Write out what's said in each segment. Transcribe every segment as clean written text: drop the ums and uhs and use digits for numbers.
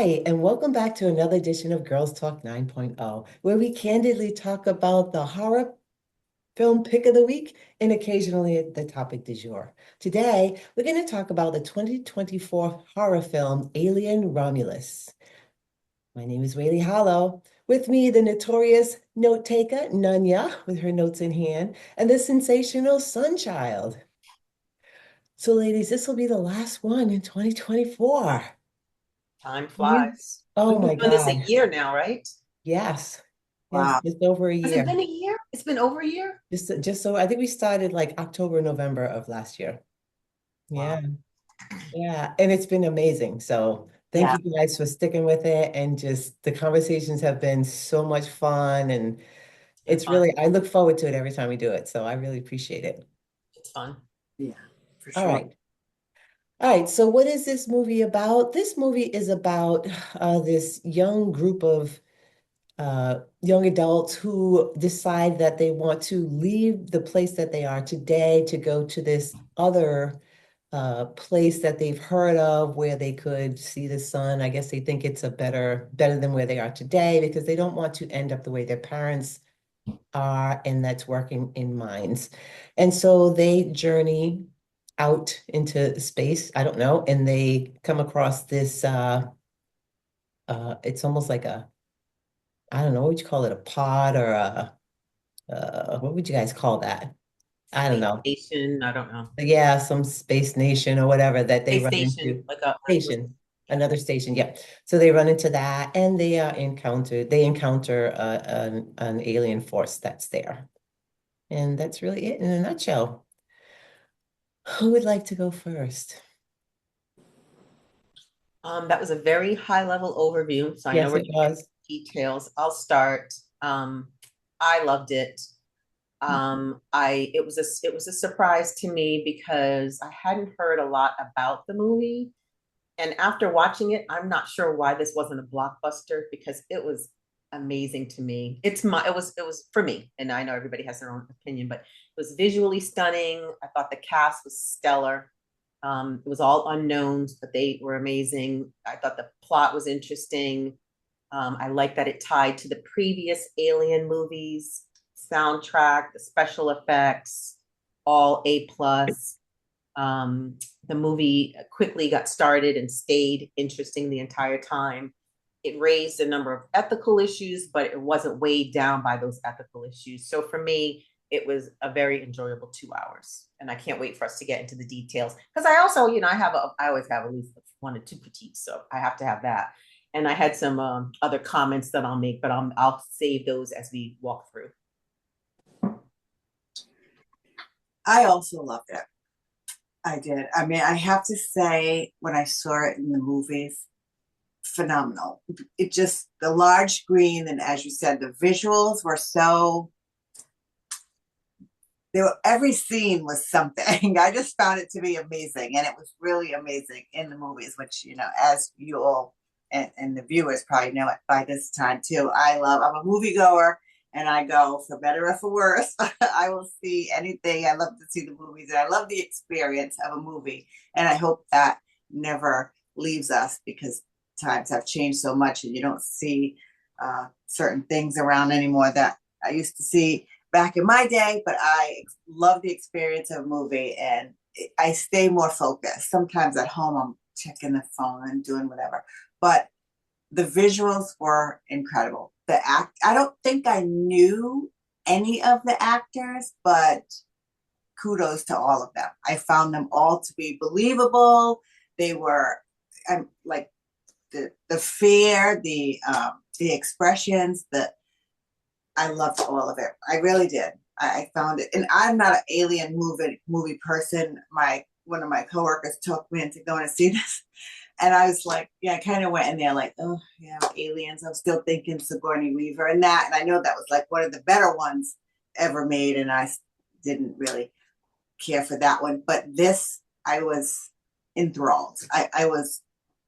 Hi, and welcome back to another edition of Girls Talk 9.0, where we candidly talk about the horror film pick of the week and occasionally the topic du jour. Today, we're going to talk about the 2024 horror film Alien Romulus. My name is Whaley Hollow. With me, the notorious note taker, Nunya, with her notes in hand, and the sensational Sunchild. So, ladies, this will be the last one in 2024. Time You, flies. oh We've been my doing this a God. year now, right? Yes. Yes, Wow. just over a Has it year. been a year? It's been over a year? Just so I think we started like October, November of last year. Yeah. Wow. Yeah. And it's been amazing. So thank Yeah, you guys for sticking with it. And just the conversations have been so much fun. And they're it's fun. really, I look forward to it every time we do it. So I really appreciate it. It's fun. Yeah, for All sure. right. All right. So what is this movie about? This movie is about this young group of young adults who decide that they want to leave the place that they are today to go to this other place that they've heard of where they could see the sun. I guess they think it's a better than where they are today because they don't want to end up the way their parents are, and that's working in mines. And so they journey out into space, I don't know, and they come across this it's almost like a I don't know, what would you call it, a pod or a what would you guys call that? I don't Space know. station, I don't know. Yeah, some space nation or whatever that they Space run station, into. like a Station, yeah. another station. Yeah. So they run into that and they encounter an alien force that's there. And that's really it in a nutshell. Who would like to go first? That was a very high level overview. So I know Yes, we're it gonna get was. details. I'll start. I loved it. I it was a surprise to me because I hadn't heard a lot about the movie. And after watching it, I'm not sure why this wasn't a blockbuster because it was amazing to me. It was for me, and I know everybody has their own opinion, but it was visually stunning. I thought the cast was stellar. It was all unknowns, but they were amazing. I thought the plot was interesting. I like that it tied to the previous Alien movies, soundtrack, the special effects, all A plus. The movie quickly got started and stayed interesting the entire time. It raised a number of ethical issues, but it wasn't weighed down by those ethical issues. So for me, it was a very enjoyable 2 hours, and I can't wait for us to get into the details because I also, I always have at least one or two critiques, so I have to have that. And I had some other comments that I'll make, but I'll save those as we walk through. I also loved it. I did. I mean, I have to say, when I saw it in the movies, phenomenal. It just, the large screen, and as you said, the visuals were so, every scene was something. I just found it to be amazing. And it was really amazing in the movies, which, as you all and the viewers probably know it by this time too. I'm a moviegoer and I go for better or for worse. I will see anything. I love to see the movies and I love the experience of a movie. And I hope that never leaves us because times have changed so much and you don't see certain things around anymore that I used to see back in my day. But I love the experience of a movie and I stay more focused. Sometimes at home, I'm checking the phone and doing whatever. But the visuals were incredible. I don't think I knew any of the actors, but kudos to all of them. I found them all to be believable. They were like the fear, the expressions, I loved all of it. I really did. I found it, and I'm not an alien movie person. One of my coworkers took me into going to see this, and I was like, yeah, I kind of went in there like, oh yeah, aliens. I'm still thinking Sigourney Weaver and that, and I know that was like one of the better ones ever made, and I didn't really care for that one. But this, I was enthralled. I was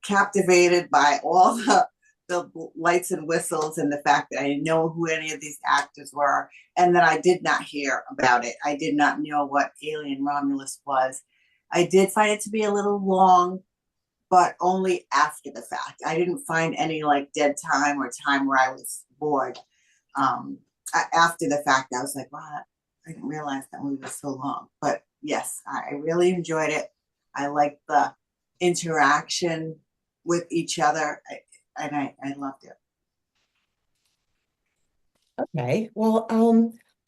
captivated by all the lights and whistles and the fact that I didn't know who any of these actors were and that I did not hear about it. I did not know what Alien Romulus was. I did find it to be a little long, but only after the fact. I didn't find any like dead time or time where I was bored. Um, After the fact, I was like, wow, I didn't realize that movie was so long. But yes, I really enjoyed it. I liked the interaction with each other, I loved it. Okay. Well,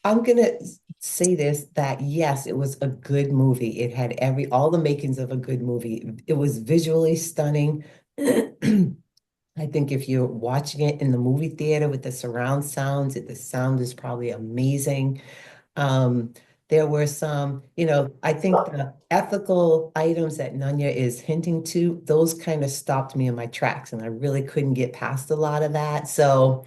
I'm gonna say this that yes, it was a good movie. It had all the makings of a good movie. It was visually stunning. I think if you're watching it in the movie theater with the surround sounds, the sound is probably amazing. Um, there were some, I think the ethical items that Nunya is hinting to, those kind of stopped me in my tracks, and I really couldn't get past a lot of that. So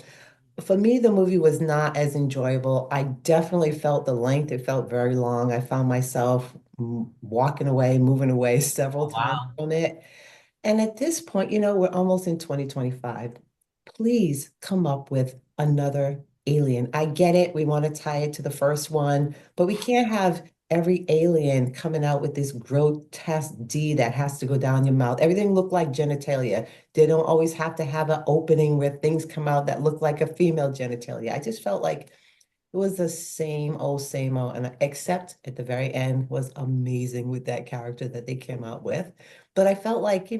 for me, the movie was not as enjoyable. I definitely felt the length. It felt very long. I found myself walking away, moving away several Oh, times wow. from it. And at this point, we're almost in 2025. Please come up with another Alien. I get it. We want to tie it to the first one, but we can't have every alien coming out with this grotesque D that has to go down your mouth. Everything looked like genitalia. They don't always have to have an opening where things come out that look like a female genitalia. I just felt like it was the same old, and except at the very end was amazing with that character that they came out with. But I felt like, we're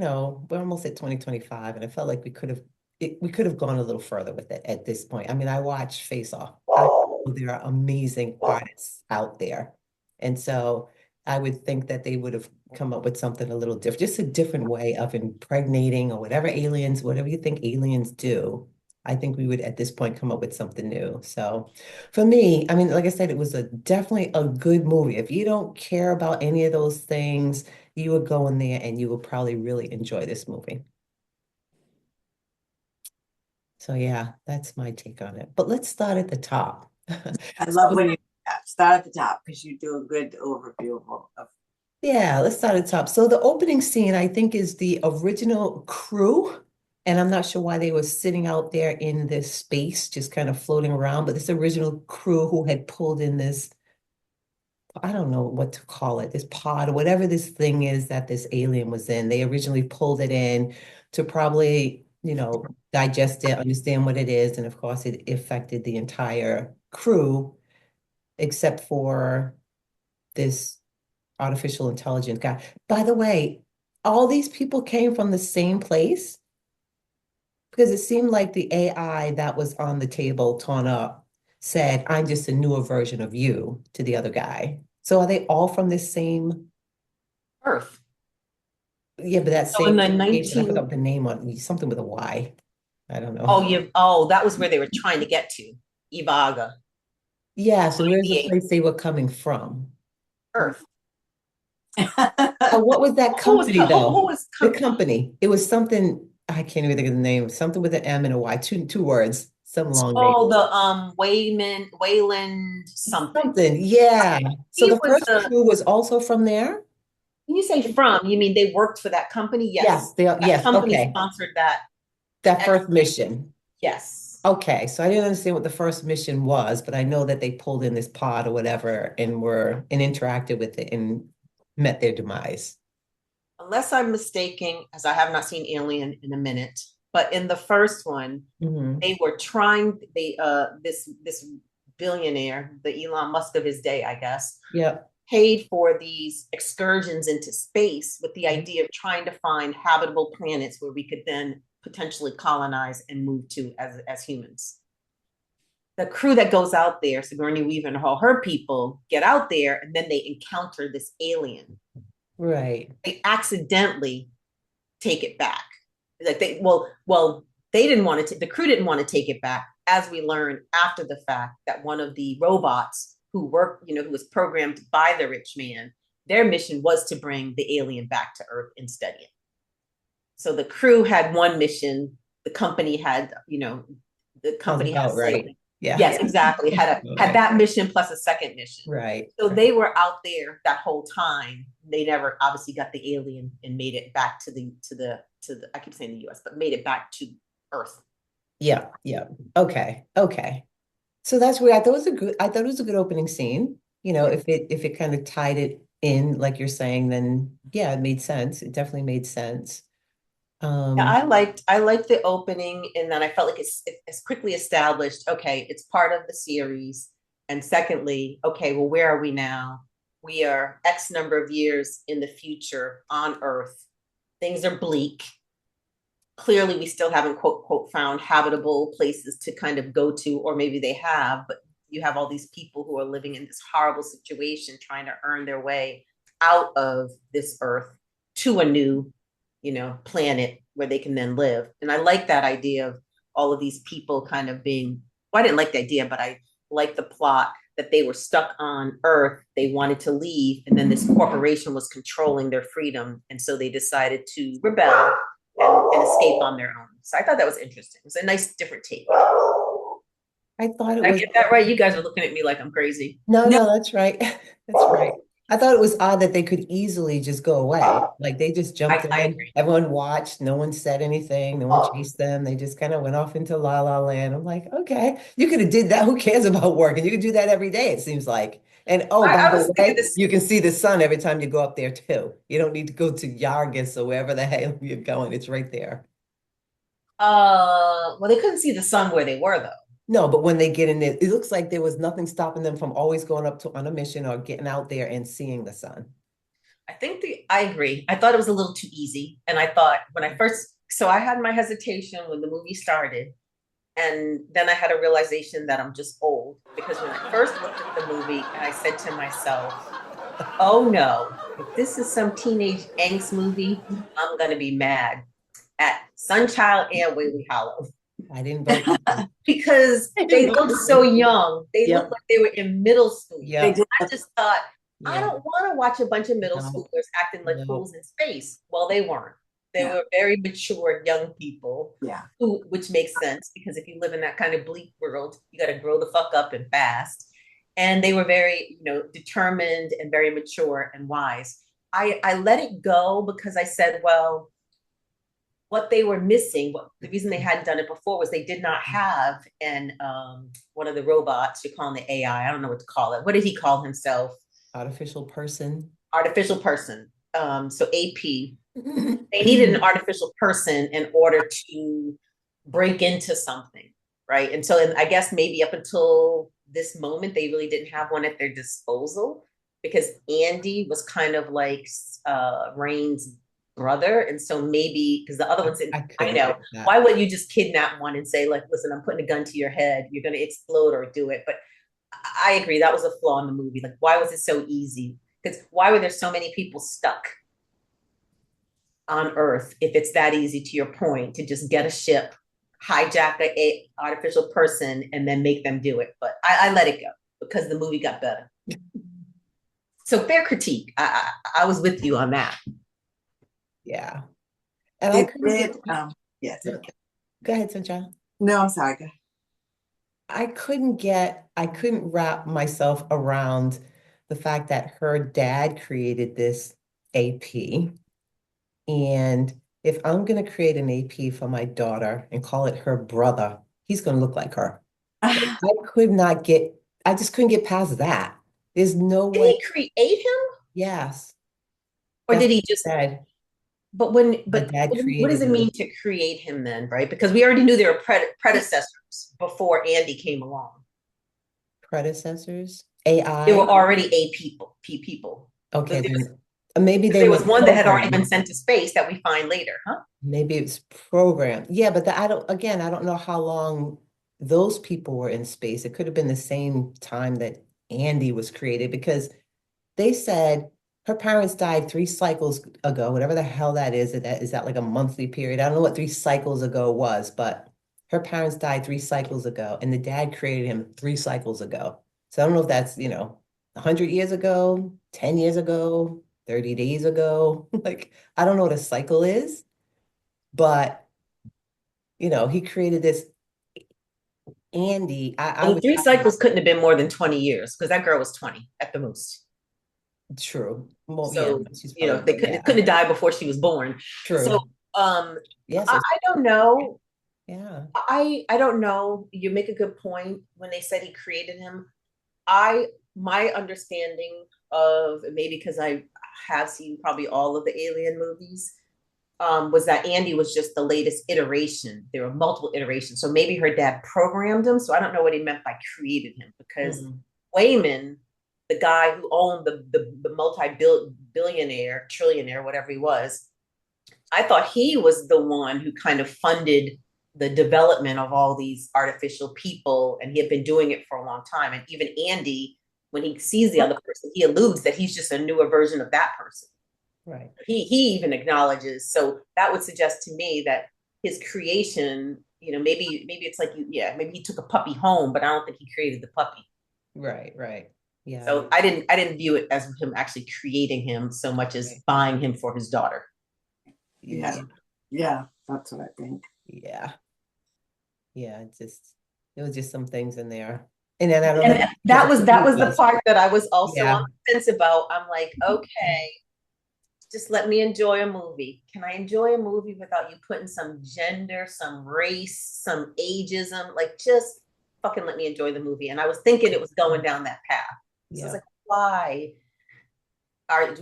almost at 2025, and I felt like we could have gone a little further with it at this point. I mean, I watched Face Off. I know there are amazing artists out there. And so I would think that they would have come up with something a little different, just a different way of impregnating or whatever you think aliens do. I think we would at this point come up with something new. So for me, I mean, like I said, it was definitely a good movie. If you don't care about any of those things, you would go in there and you would probably really enjoy this movie. So yeah, that's my take on it. But let's start at the top. I love So when you start at the top because you do a good overview of yeah, let's start at the top. So the opening scene, I think, is the original crew. And I'm not sure why they were sitting out there in this space, just kind of floating around, but this original crew who had pulled in this, I don't know what to call it, this pod or whatever this thing is that this alien was in. They originally pulled it in to probably, digest it, understand what it is. And of course, it affected the entire crew, except for this artificial intelligence guy. By the way, all these people came from the same place because it seemed like the AI that was on the table, torn up, said, I'm just a newer version of you to the other guy. So are they all from this same, Earth. yeah, but that So in same the location, I 19, forgot the name on it, something with a Y. I don't know. that was where they were trying to get to. Ivaga, Yeah, so where's the the place they were coming from? Earth. What was that Who was company who though? was The company. It was something, I can't even think of the name, something with an M and a Y, two words, some long name. the Wayland something. Something, yeah. So He the was first the crew was also from there? when you say from, you mean they worked for that company? Yes. Yes, they are, That yes, company okay. sponsored that. That Ex- first mission. yes. Okay, so I didn't understand what the first mission was, but I know that they pulled in this pod or whatever and interacted with it and met their demise. Unless I'm mistaken, as I have not seen Alien in a minute, but in the first one, Hmm. they were trying this billionaire, the Elon Musk of his day, I guess, Yep. paid for these excursions into space with the idea of trying to find habitable planets where we could then potentially colonize and move to as humans. The crew that goes out there, Sigourney Weaver and all her people, get out there and then they encounter this alien. Right. They accidentally take it back. Like they didn't want to. The crew didn't want to take it back, as we learned after the fact that one of the robots who worked, who was programmed by the rich man, their mission was to bring the alien back to Earth and study it. So the crew had one mission. The company had, the Sounds company had a about say. right. Yeah. Yes, exactly. Had Okay. that mission plus a second mission. Right. So they were out there that whole time. They never obviously got the alien and made it back to the I keep saying the US, but made it back to Earth. Yeah. Yeah. Okay. Okay. So that's where I thought it was a good opening scene. If it kind of tied it in, like you're saying, then yeah, it made sense. It definitely made sense. Yeah, Um, I liked the opening, and then I felt like it's quickly established. Okay, it's part of the series, and secondly, okay, well, where are we now? We are X number of years in the future on Earth. Things are bleak. Clearly, we still haven't quote quote found habitable places to kind of go to, or maybe they have, but you have all these people who are living in this horrible situation, trying to earn their way out of this Earth to a new, planet where they can then live. And I like that idea of all of these people kind of being, well, I didn't like the idea, but I like the plot that they were stuck on Earth. They wanted to leave, and then this corporation was controlling their freedom. And so they decided to rebel and escape on their own. So I thought that was interesting. It was a nice different take. I thought it Did I was get that right? You guys are looking at me like I'm crazy. no, No, no, that's right. That's right. I thought it was odd that they could easily just go away. Like they just jumped I in, agree. everyone watched, no one said anything, no one chased them. They just kind of went off into La La Land. I'm like, okay, you could have did that. Who cares about work? And you could do that every day, it seems like. And oh, by I the was thinking way, this. you can see the sun every time you go up there too. You don't need to go to Yargis or wherever the hell you're going. It's right there. Well, they couldn't see the sun where they were though. No, but when they get in there, it looks like there was nothing stopping them from always going up to on a mission or getting out there and seeing the sun. I agree. I thought it was a little too easy, and I thought when I first, so I had my hesitation when the movie started, and then I had a realization that I'm just old because when I first looked at the movie, and I said to myself, "Oh no, if this is some teenage angst movie, I'm gonna be mad at Sunchild and Whaley Hollow." I didn't vote for them. Because I didn't they vote look for so them. young. They look Yep, like they were in middle school. they yep, did. I just thought, I yep. don't want to watch a bunch of middle No, schoolers acting like no. fools in space. Well, they weren't. They Yeah, were very mature young people, yeah, which makes sense because if you live in that kind of bleak world, you got to grow the fuck up and fast. And they were very, determined and very mature and wise. I let it go because I said, well, what they were missing, the reason they hadn't done it before was they did not have an one of the robots, you're calling the AI, I don't know what to call it. What did he call himself? Artificial person. Artificial person. So AP. They needed an artificial person in order to break into something, right? And so and I guess maybe up until this moment, they really didn't have one at their disposal because Andy was kind of like Rain's brother. And so maybe because the other ones didn't, I I couldn't know, get that. why wouldn't you just kidnap one and say, like, listen, I'm putting a gun to your head, you're going to explode or do it? But I agree, that was a flaw in the movie. Like, why was it so easy? Because why were there so many people stuck on Earth if it's that easy, to your point, to just get a ship, hijack a artificial person, and then make them do it? But I let it go because the movie got better. So fair critique. I was with you on that. Yeah. And I it couldn't get did. Yes. go ahead, Sunshine. No, I'm sorry. Go ahead. I couldn't wrap myself around the fact that her dad created this AP. And if I'm going to create an AP for my daughter and call it her brother, he's going to look like her. Like, I just couldn't get past that. There's no Did way. he create him, Yes, or that's did what he he just? said. But The dad what does created it mean him. to create him then, right? Because we already knew there were predecessors before Andy came along. Predecessors, There were AI. already a people. So Okay, there was, then maybe they there was were one that had already been programmed. sent to space that we find later, huh? Maybe it's programmed. Yeah, but I don't know how long those people were in space. It could have been the same time that Andy was created because they said her parents died 3 cycles ago, whatever the hell that is. Is that like a monthly period? I don't know what 3 cycles ago was, but her parents died 3 cycles ago, and the dad created him 3 cycles ago. So I don't know if that's, 100 years ago, 10 years ago, 30 days ago. Like, I don't know what a cycle is, but he created this Andy. I Well, would three cycles couldn't have been more than 20 years because that girl was 20 at the most. true. Well, yeah, So, she's probably, they couldn't yeah, have died before she was born. So, true. um, Yes, I don't know. yeah. I don't know. You make a good point when they said he created him. I My understanding of, maybe because I have seen probably all of the Alien movies, was that Andy was just the latest iteration. There were multiple iterations. So maybe her dad programmed him. So I don't know what he meant by created him, because Mm. Wayman, the guy who owned the multi-billionaire, trillionaire, whatever he was, I thought he was the one who kind of funded the development of all these artificial people, and he had been doing it for a long time. And even Andy, when he sees the other person, he alludes that he's just a newer version of that person. Right. He even acknowledges. So that would suggest to me that his creation, maybe it's like yeah, maybe he took a puppy home, but I don't think he created the puppy. Right. Right. Yeah. So I didn't view it as him actually creating him so much as Right. buying him for his daughter. Yeah. Yeah. Yeah, that's what I think. Yeah. Yeah. There was just some things in there. And then I don't know And that what was the that movie was the was. part that I was also on Yeah. the fence about. I'm like, okay, just let me enjoy a movie. Can I enjoy a movie without you putting some gender, some race, some ageism? Like, just fucking let me enjoy the movie. And I was thinking it was going down that path. So I was Yeah. like, why are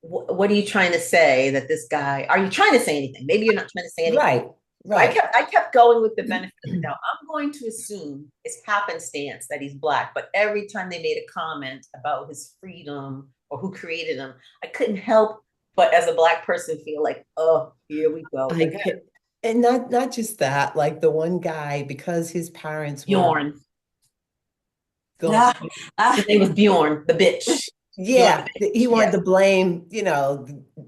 what are you trying to say that this guy? Are you trying to say anything? Maybe you're not trying to say anything. Right. So I Right. kept I kept going with the benefit of the doubt. I'm going to assume it's happenstance that he's black, but every time they made a comment about his freedom or who created him, I couldn't help but as a black person feel like, oh, here we go I again. could, and not just that, like the one guy, because his parents were Bjorn. going, Yeah. His name was Bjorn, the bitch. Bjorn yeah, the he bitch. wanted Yeah. to blame,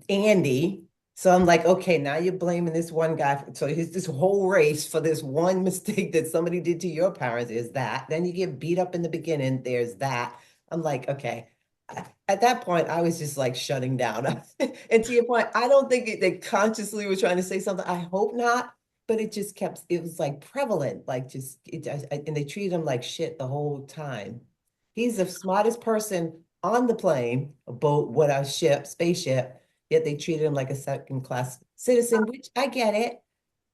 Andy. So I'm like, okay, now you're blaming this one guy. So he's this whole race for this one mistake that somebody did to your parents is that. Then you get beat up in the beginning. There's that. I'm like, okay. At that point, I was just like shutting down. And to your point, I don't think they consciously were trying to say something. I hope not, but it just kept, it was like prevalent, like and they treated him like shit the whole time. He's the smartest person on the plane, a boat, what a ship, spaceship, yet they treated him like a second class citizen, which I get it.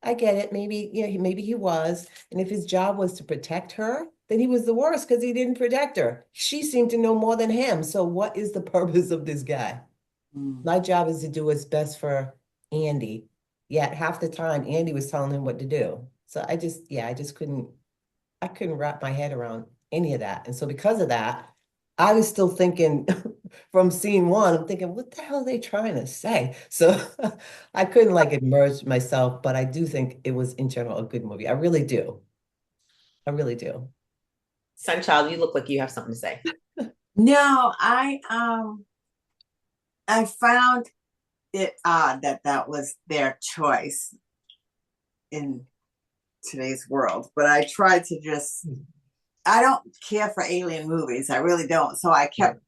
I get it. Maybe, maybe he was. And if his job was to protect her, then he was the worst because he didn't protect her. She seemed to know more than him. So what is the purpose of this guy? Mm. My job is to do what's best for Andy. Yet half the time Andy was telling him what to do. So I just couldn't wrap my head around any of that. And so because of that, I was still thinking from scene one, I'm thinking, what the hell are they trying to say? So I couldn't like immerse myself, but I do think it was in general a good movie. I really do. I really do. Sunchild, you look like you have something to say. No, I found it odd that that was their choice in today's world, but I tried to just I don't care for alien movies. I really don't. So I Yeah. kept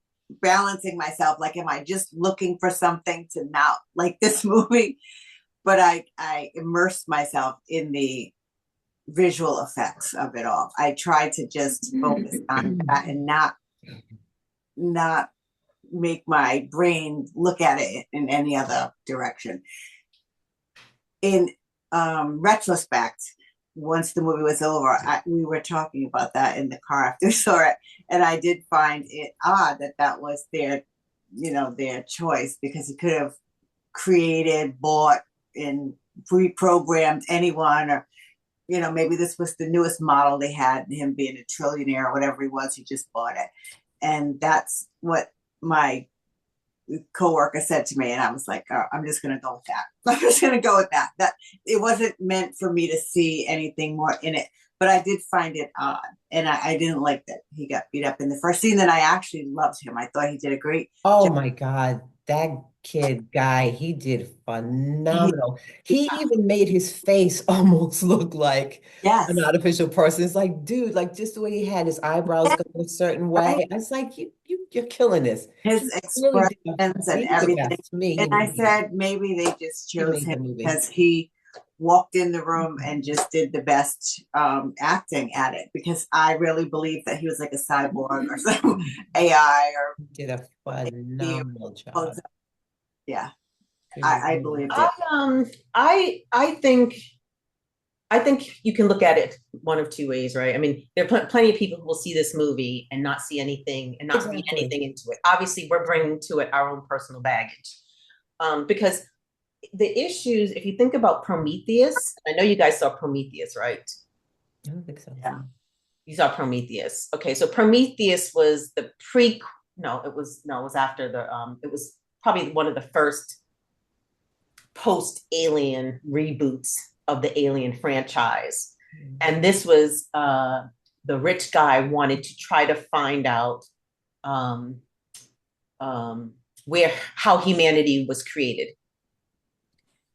balancing myself like am I just looking for something to not like this movie? But I immersed myself in the visual effects of it all. I tried to just focus on that and not make my brain look at it in any other direction. In retrospect, once the movie was over, we were talking about that in the car after we saw it, and I did find it odd that that was their choice because he could have created, bought, and reprogrammed anyone, or maybe this was the newest model they had, him being a trillionaire or whatever he was, he just bought it. And that's what my coworker said to me, and I was like, oh, I'm just gonna go with that. I'm just gonna go with that. That it wasn't meant for me to see anything more in it, but I did find it odd, and I didn't like that he got beat up in the first scene. That I actually loved him. I thought he did a great Oh job. my God, that kid guy, he did He, phenomenal. He even made his face almost look like an yes, artificial person. It's like, dude, like just the way he had his eyebrows yes, go a certain right. way. I was like, you're killing this. His He really expressions did. and He was the everything. best. To me, And I said maybe they just he chose made him the movie. because he walked in the room and just did the best acting at it. Because I really believe that he was like a cyborg or some AI or He did a he phenomenal was, job. yeah, He I really believed I it. I think you can look at it one of two ways, right? I mean, there are plenty of people who will see this movie and not see anything and not read Exactly. anything into it. Obviously, we're bringing to it our own personal baggage, because the issues, if you think about Prometheus, I know you guys saw Prometheus, right? I don't think so. Yeah. You saw Prometheus. Okay, so Prometheus was the pre no, it was after the it was probably one of the first post Alien reboots of the Alien franchise. And this was the rich guy wanted to try to find out um, where how humanity was created.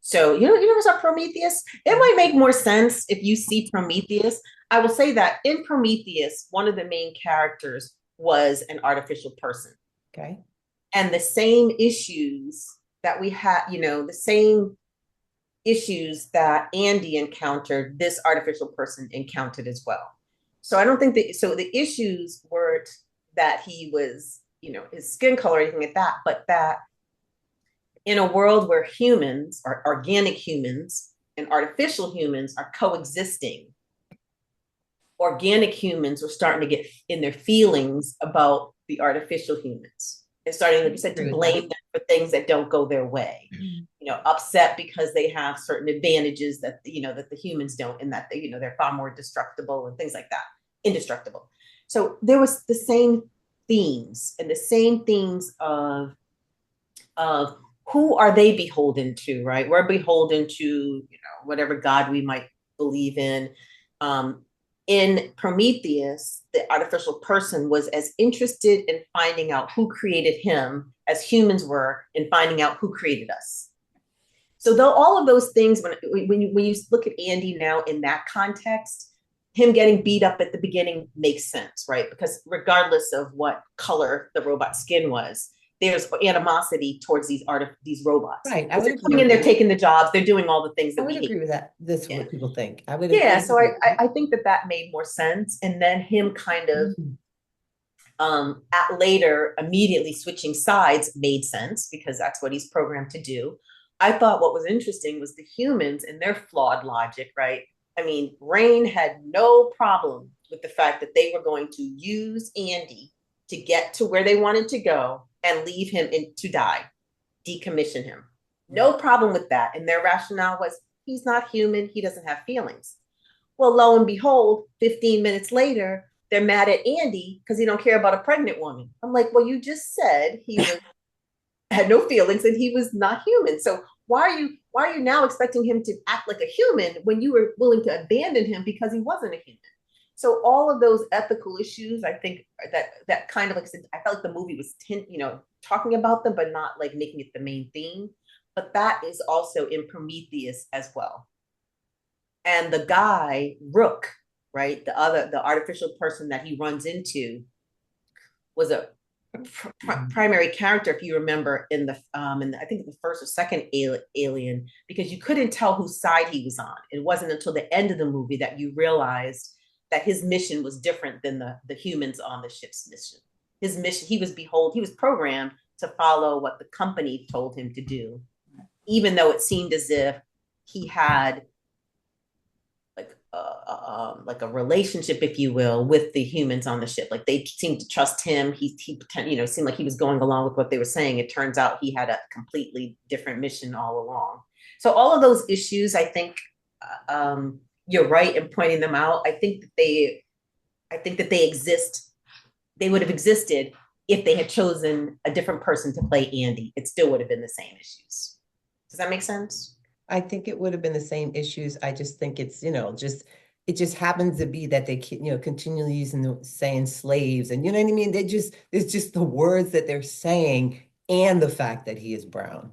So you know what's up, Prometheus? It might make more sense if you see Prometheus. I will say that in Prometheus, one of the main characters was an artificial person, Okay. and the same issues that we had, you know, the same issues that Andy encountered, this artificial person encountered as well. So I don't think that so the issues weren't that he was, you know, his skin color or anything like that, but that in a world where humans or organic humans and artificial humans are coexisting, organic humans were starting to get in their feelings about the artificial humans and starting, like you said, to blame them for things that don't go their way. You know, upset because they have certain advantages that you know that the humans don't, and that they, you know, they're far more destructible and things like that, indestructible. So there was the same themes and the same themes of who are they beholden to, right? We're beholden to, you know, whatever God we might believe in. In Prometheus, the artificial person was as interested in finding out who created him as humans were in finding out who created us. So though all of those things, when you look at Andy now in that context, him getting beat up at the beginning makes sense, right? Because regardless of what color the robot skin was, there's animosity towards these robots. Right. I would They're agree coming in, with they're that. taking the jobs, they're doing all the things I that would we hate. agree with that. That's Yeah. what people think. I would Yeah, agree so with I think that that made more sense. And then him kind of that. at later immediately switching sides made sense because that's what he's programmed to do. I thought what was interesting was the humans and their flawed logic, right? I mean, Rain had no problem with the fact that they were going to use Andy to get to where they wanted to go and leave him to die, decommission him. No problem with that. And their rationale was he's not human, he doesn't have feelings. Well, lo and behold, 15 minutes later, they're mad at Andy because he don't care about a pregnant woman. I'm like, well, you just said he was had no feelings and he was not human. So why are you now expecting him to act like a human when you were willing to abandon him because he wasn't a human? So all of those ethical issues, I think that kind of like I felt like the movie was you know, talking about them, but not like making it the main theme. But that is also in Prometheus as well. And the guy Rook, right, the artificial person that he runs into was a primary character, if you remember, in I think the first or second Alien, because you couldn't tell whose side he was on. It wasn't until the end of the movie that you realized that his mission was different than the humans on the ship's mission. His mission, he was programmed to follow what the company told him to do, even though it seemed as if he had like a relationship, if you will, with the humans on the ship. Like they seemed to trust him. He you know, seemed like he was going along with what they were saying. It turns out he had a completely different mission all along. So all of those issues, I think, you're right in pointing them out. I think that they exist. They would have existed if they had chosen a different person to play Andy. It still would have been the same issues. Does that make sense? I think it would have been the same issues. I just think it's, you know, just it just happens to be that they, you know, continually using the saying slaves, and you know what I mean? They just it's just the words that they're saying and the fact that he is brown.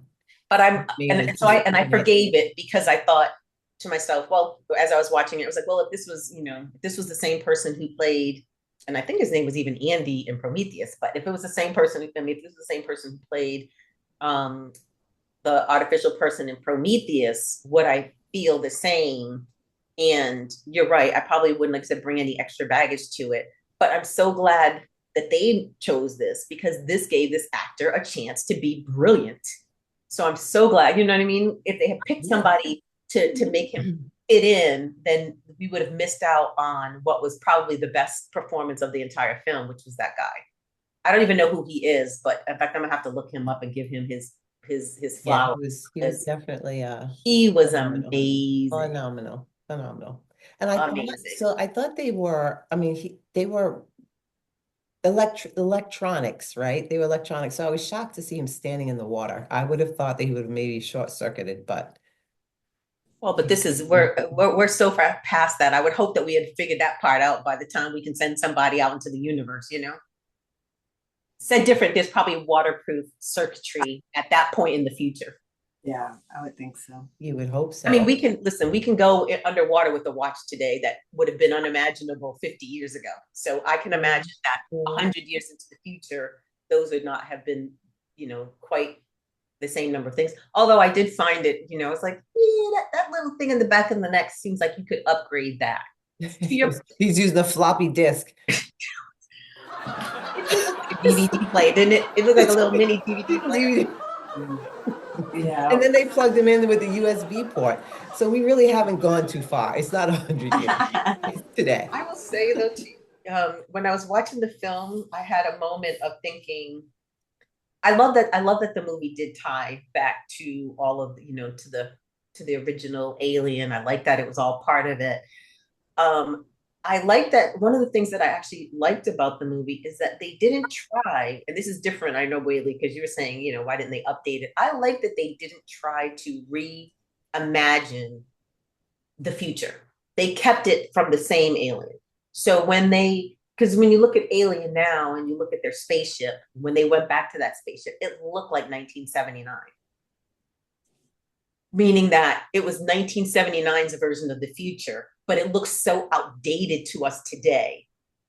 But Made it and so I just forgave it because I thought to myself, well, as I was watching it, I was like, well, if this was, you know, if this was the same person who played, and I think his name was even Andy in Prometheus, but if it was the same person, I mean, if this was the same person who played um, the artificial person in Prometheus, would I feel the same? And you're right, I probably wouldn't, like I said, bring any extra baggage to it. But I'm so glad that they chose this because this gave this actor a chance to be brilliant. So I'm so glad, you know what I mean? If they had picked somebody to make him fit in, then we would have missed out on what was probably the best performance of the entire film, which was that guy. I don't even know who he is, but in fact, I'm gonna have to look him up and give him his Yeah, flower he was because definitely he was phenomenal. amazing, Phenomenal. And amazing. I thought they were, I mean, they were electronics, right? They were electronics. So I was shocked to see him standing in the water. I would have thought that he would have maybe short circuited, but Well, but he, this is we're so far past that. I would hope that we had figured that part out by the time we can send somebody out into the universe, you know? Said different, there's probably waterproof circuitry at that point in the future. Yeah, I would think so. you would hope I mean, so. we can go underwater with a watch today that would have been unimaginable 50 years ago. So I can imagine that Yeah. 100 years into the future, those would not have been, quite the same number of things. Although I did find it, it's like, yeah, that little thing in the back of the neck seems like you could upgrade that. To your, He's using a floppy disk. it did look like a DVD player, didn't it? It looked like a little mini DVD player. Yeah. And then they plugged him in with a USB port. So we really haven't gone too far. It's not 100 years. It's today. I will say though, too, when I was watching the film, I had a moment of thinking, I love that the movie did tie back to all of to the original Alien. I like that it was all part of it. Um, I like that one of the things that I actually liked about the movie is that they didn't try, and this is different, I know, Whaley, because you were saying, why didn't they update it? I like that they didn't try to reimagine the future. They kept it from the same alien. So because when you look at Alien now and you look at their spaceship, when they went back to that spaceship, it looked like 1979, meaning that it was 1979's version of the future, but it looks so outdated to us today.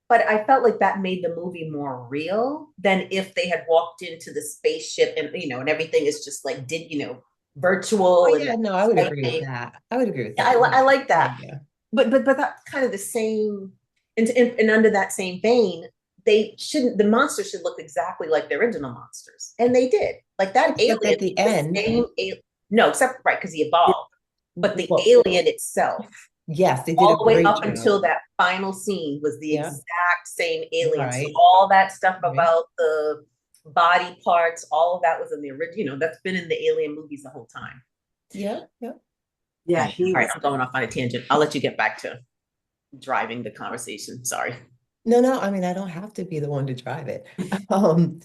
But I felt like that made the movie more real than if they had walked into the spaceship and everything is just like Oh virtual and yeah, no, I would agree with everything. that. I would agree with I, that. I like that. Yeah. But that's kind of the same. And under that same vein, the monsters should look exactly like the original monsters, and they did. Like that Except alien, at the the end, same alien. No, except right because he evolved, but the well, alien itself, yes, they did a all the way great up job. until that final scene, was the Yeah, exact same alien. So right, all that stuff right. about the body parts, all of that was in the original. That's been in the alien movies the whole time. Yeah, yeah. Yeah, Okay. he All right, was. I'm going off on a tangent. I'll let you get back to driving the conversation. Sorry. No, no, I mean, I don't have to be the one to drive it. Um,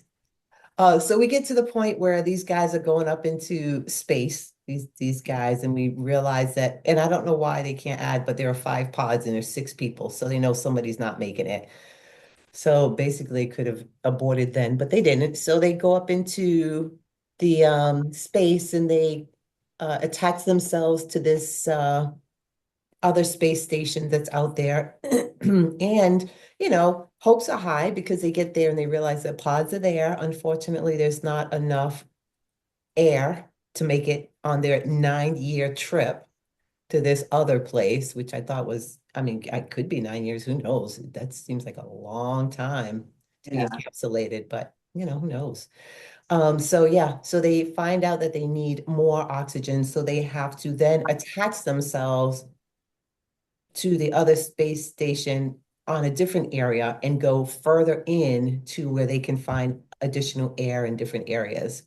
so we get to the point where these guys are going up into space, these guys, and we realize that, and I don't know why they can't add, but there are 5 pods and there's 6 people, so they know somebody's not making it. So basically, could have aborted then, but they didn't. So they go up into the space and they attach themselves to this other space station that's out there. And, hopes are high because they get there and they realize that pods are there. Unfortunately, there's not enough air to make it on their 9-year trip to this other place, which I thought was, I mean, I could be 9 years, who knows? That seems like a long time to be Yeah. encapsulated, but who knows? So yeah, so they find out that they need more oxygen, so they have to then attach themselves to the other space station on a different area and go further in to where they can find additional air in different areas.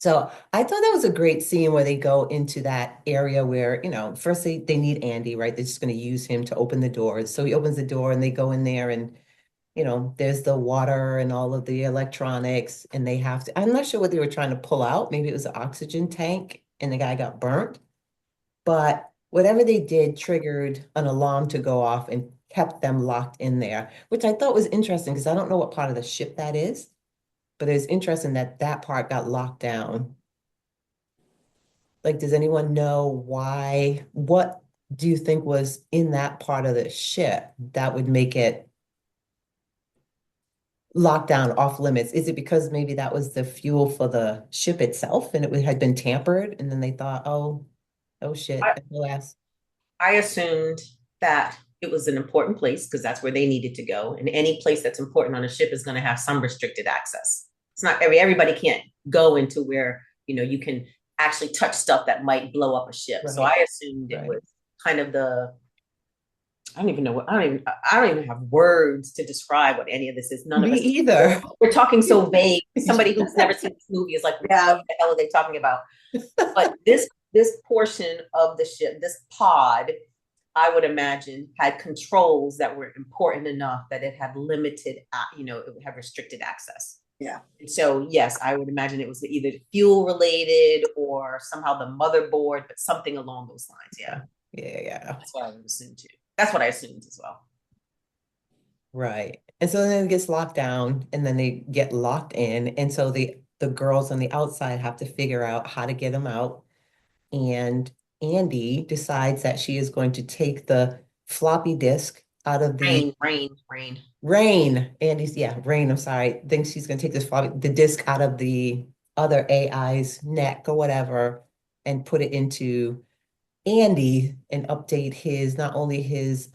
So I thought that was a great scene where they go into that area where, first they need Andy, right? They're just going to use him to open the doors. So he opens the door and they go in there and, there's the water and all of the electronics and they have to, I'm not sure what they were trying to pull out. Maybe it was an oxygen tank and the guy got burnt. But whatever they did triggered an alarm to go off and kept them locked in there, which I thought was interesting because I don't know what part of the ship that is, but it's interesting that that part got locked down. Like, does anyone know why? What do you think was in that part of the ship that would make it locked down off limits? Is it because maybe that was the fuel for the ship itself and it had been tampered and then they thought, oh shit, I, SOS. I assumed that it was an important place because that's where they needed to go. And any place that's important on a ship is going to have some restricted access. It's not everybody can't go into where, you can actually touch stuff that might blow up a ship. So Right, I assumed it right. was kind of I don't even know what I don't even have words to describe what any of this is. None of Me us. either. We're talking so vague. Somebody who's never seen this movie is like, Yeah, what the hell are they talking about? But this portion of the ship, this pod, I would imagine had controls that were important enough that it had limited, it would have restricted access. yeah. And so, yes, I would imagine it was either fuel related or somehow the motherboard, but something along those lines. Yeah, Yeah, yeah. that's what I would assume too. That's what I assumed as well. Right. And so then it gets locked down and then they get locked in. And so the girls on the outside have to figure out how to get them out. And Andy decides that she is going to take the floppy disk out of the Rain. Andy's, yeah, Rain, I'm sorry. Thinks she's gonna take the disk out of the other AI's neck or whatever and put it into Andy and update his, not only his,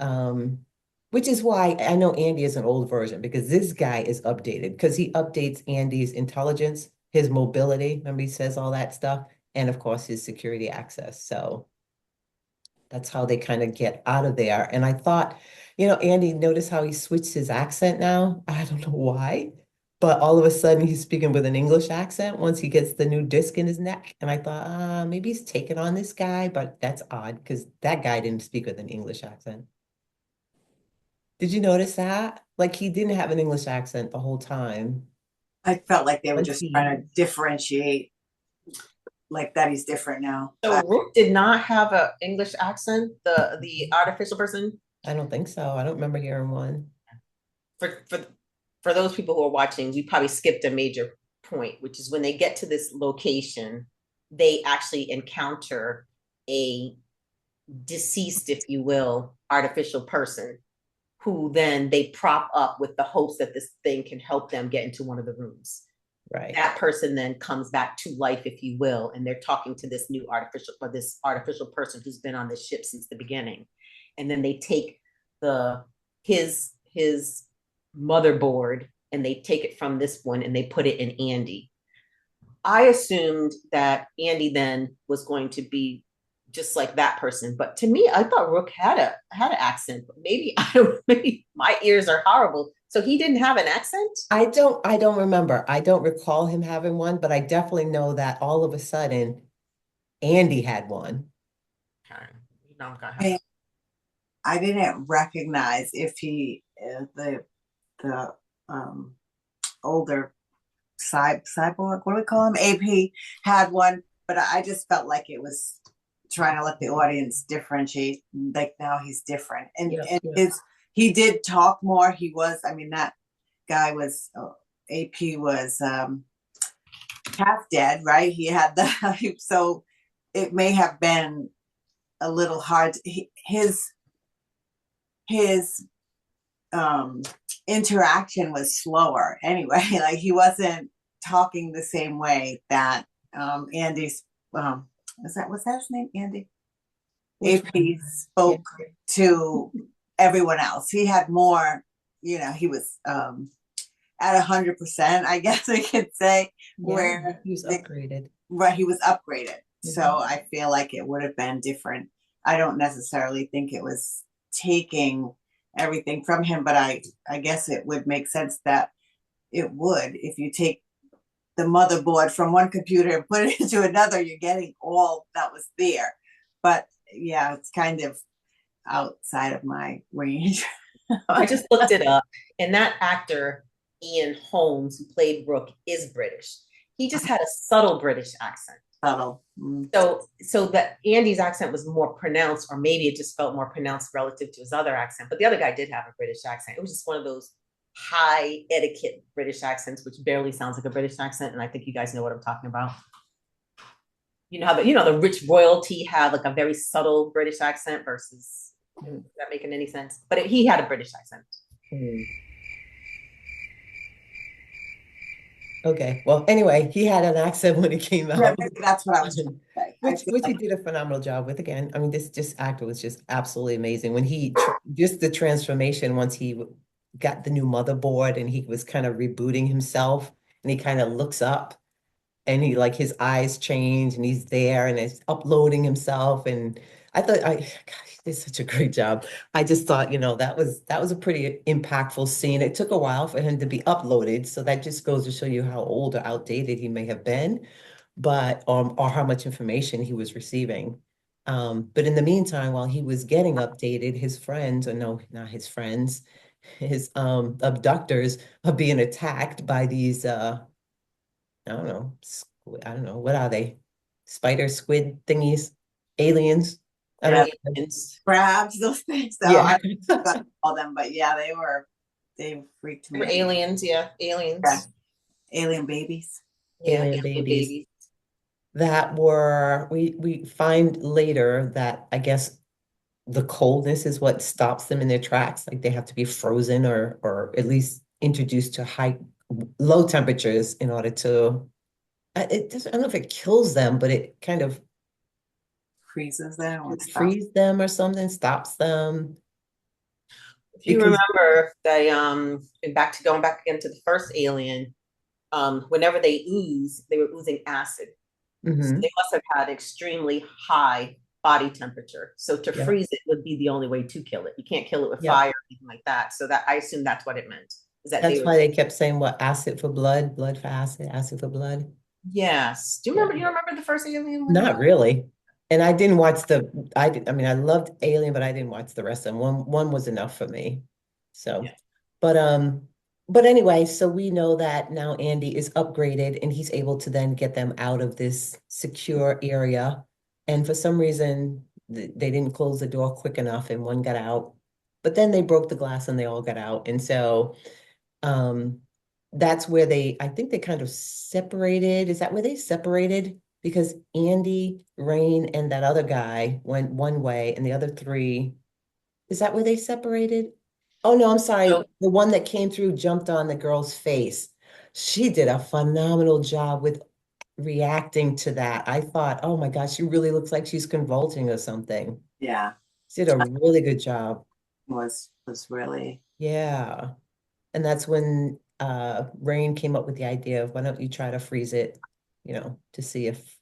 which is why I know Andy is an old version because this guy is updated because he updates Andy's intelligence, his mobility. Remember, he says all that stuff, and of course, his security access. So that's how they kind of get out of there. And I thought, Andy, notice how he switched his accent now? I don't know why, but all of a sudden he's speaking with an English accent once he gets the new disc in his neck. And I thought, maybe he's taking on this guy, but that's odd because that guy didn't speak with an English accent. Did you notice that? Like he didn't have an English accent the whole time. I felt like they were Once just he, trying to differentiate, like that he's different now. So Rook did not have an English accent. The artificial person I don't think so. I don't remember hearing one. for for for those people who are watching, we probably skipped a major point, which is when they get to this location, they actually encounter a deceased, if you will, artificial person who then they prop up with the hopes that this thing can help them get into one of the rooms. Right. That person then comes back to life, if you will, and they're talking to this artificial person who's been on this ship since the beginning. And then they take the his motherboard and they take it from this one and they put it in Andy. I assumed that Andy then was going to be just like that person, but to me, I thought Rook had an accent. But maybe I don't. Maybe my ears are horrible. So he didn't have an accent. I don't remember. I don't recall him having one, but I definitely know that all of a sudden Andy had one. Okay. You know, I'm gonna have I, to. I didn't recognize if the older cyborg, what do we call him? AP had one, but I just felt like it was trying to let the audience differentiate. Like now he's different, and Yeah, and yeah. his he did talk more. He was, I mean, that guy was AP was half dead, right? He had the so it may have been a little hard. His um interaction was slower anyway. Like he wasn't talking the same way that Andy's what's that his name? Andy? Which AP one? Yeah. spoke to everyone else. He had more, he was at 100%, I guess we could say, Yeah, where he was upgraded. right, he was upgraded. So Mhm. I feel like it would have been different. I don't necessarily think it was taking everything from him, but I guess it would make sense that it would. If you take the motherboard from one computer and put it into another, you're getting all that was there. But yeah, it's kind of outside of my range. I just looked it up, and that actor Ian Holmes, who played Rook, is British. He just had a subtle British accent. Subtle. Mm. So that Andy's accent was more pronounced, or maybe it just felt more pronounced relative to his other accent. But the other guy did have a British accent. It was just one of those high etiquette British accents, which barely sounds like a British accent. And I think you guys know what I'm talking about. You know how the rich royalty have like a very subtle British accent versus, is that making any sense? But he had a British accent. Hmm. Okay. Well, anyway, he had an accent when he came Yeah, out. maybe that's what I was trying to say. I feel Which he like did a phenomenal job with again. I mean, this just actor was just absolutely amazing. When just the transformation once he got the new motherboard and he was kind of rebooting himself and he kind of looks up and he like his eyes change and he's there and he's uploading himself and I thought gosh, he did such a great job. I just thought, that was a pretty impactful scene. It took a while for him to be uploaded, so that just goes to show you how old or outdated he may have been, but or how much information he was receiving. But in the meantime, while he was getting updated, his friends, or no, not his friends, his abductors are being attacked by these I don't know, I don't know, what are they? Spider squid thingies, aliens. I Yeah, don't know. crabs, those things. So Yeah. I don't know all them, but yeah, they freaked They were me. aliens, yeah, Yeah, aliens. alien babies. Yeah, Alien alien babies babies. that were we find later that I guess the coldness is what stops them in their tracks. Like they have to be frozen or at least introduced to low temperatures in order to it doesn't, I don't know if it kills them, but it kind of Freezes them or stuff. frees them or something, stops them If you because remember, they and back to going back again to the first alien, whenever they ooze, they were oozing acid. So they mhm, must have had extremely high body temperature. So to yeah. freeze it would be the only way to kill it. You can't kill it with Yeah. fire or anything like that. So that I assume that's what it meant. Is that they That's were why they kept saying what acid for blood, blood for acid, acid for blood. yes. Do you Yeah. remember the first alien one? Not really. And I didn't watch I mean I loved Alien, but I didn't watch the rest of them. One was enough for me. So, Yeah. but but anyway, so we know that now Andy is upgraded and he's able to then get them out of this secure area. And for some reason, they didn't close the door quick enough and one got out. But then they broke the glass and they all got out. And so Um, that's where I think they kind of separated. Is that where they separated? Because Andy, Rain, and that other guy went one way, and the other three, is that where they separated? Oh no, I'm sorry. So The one that came through jumped on the girl's face. She did a phenomenal job with reacting to that. I thought, oh my gosh, she really looks like she's convulsing or something. Yeah, She did a really good job. was really Yeah. And that's when Rain came up with the idea of why don't you try to freeze it, to see if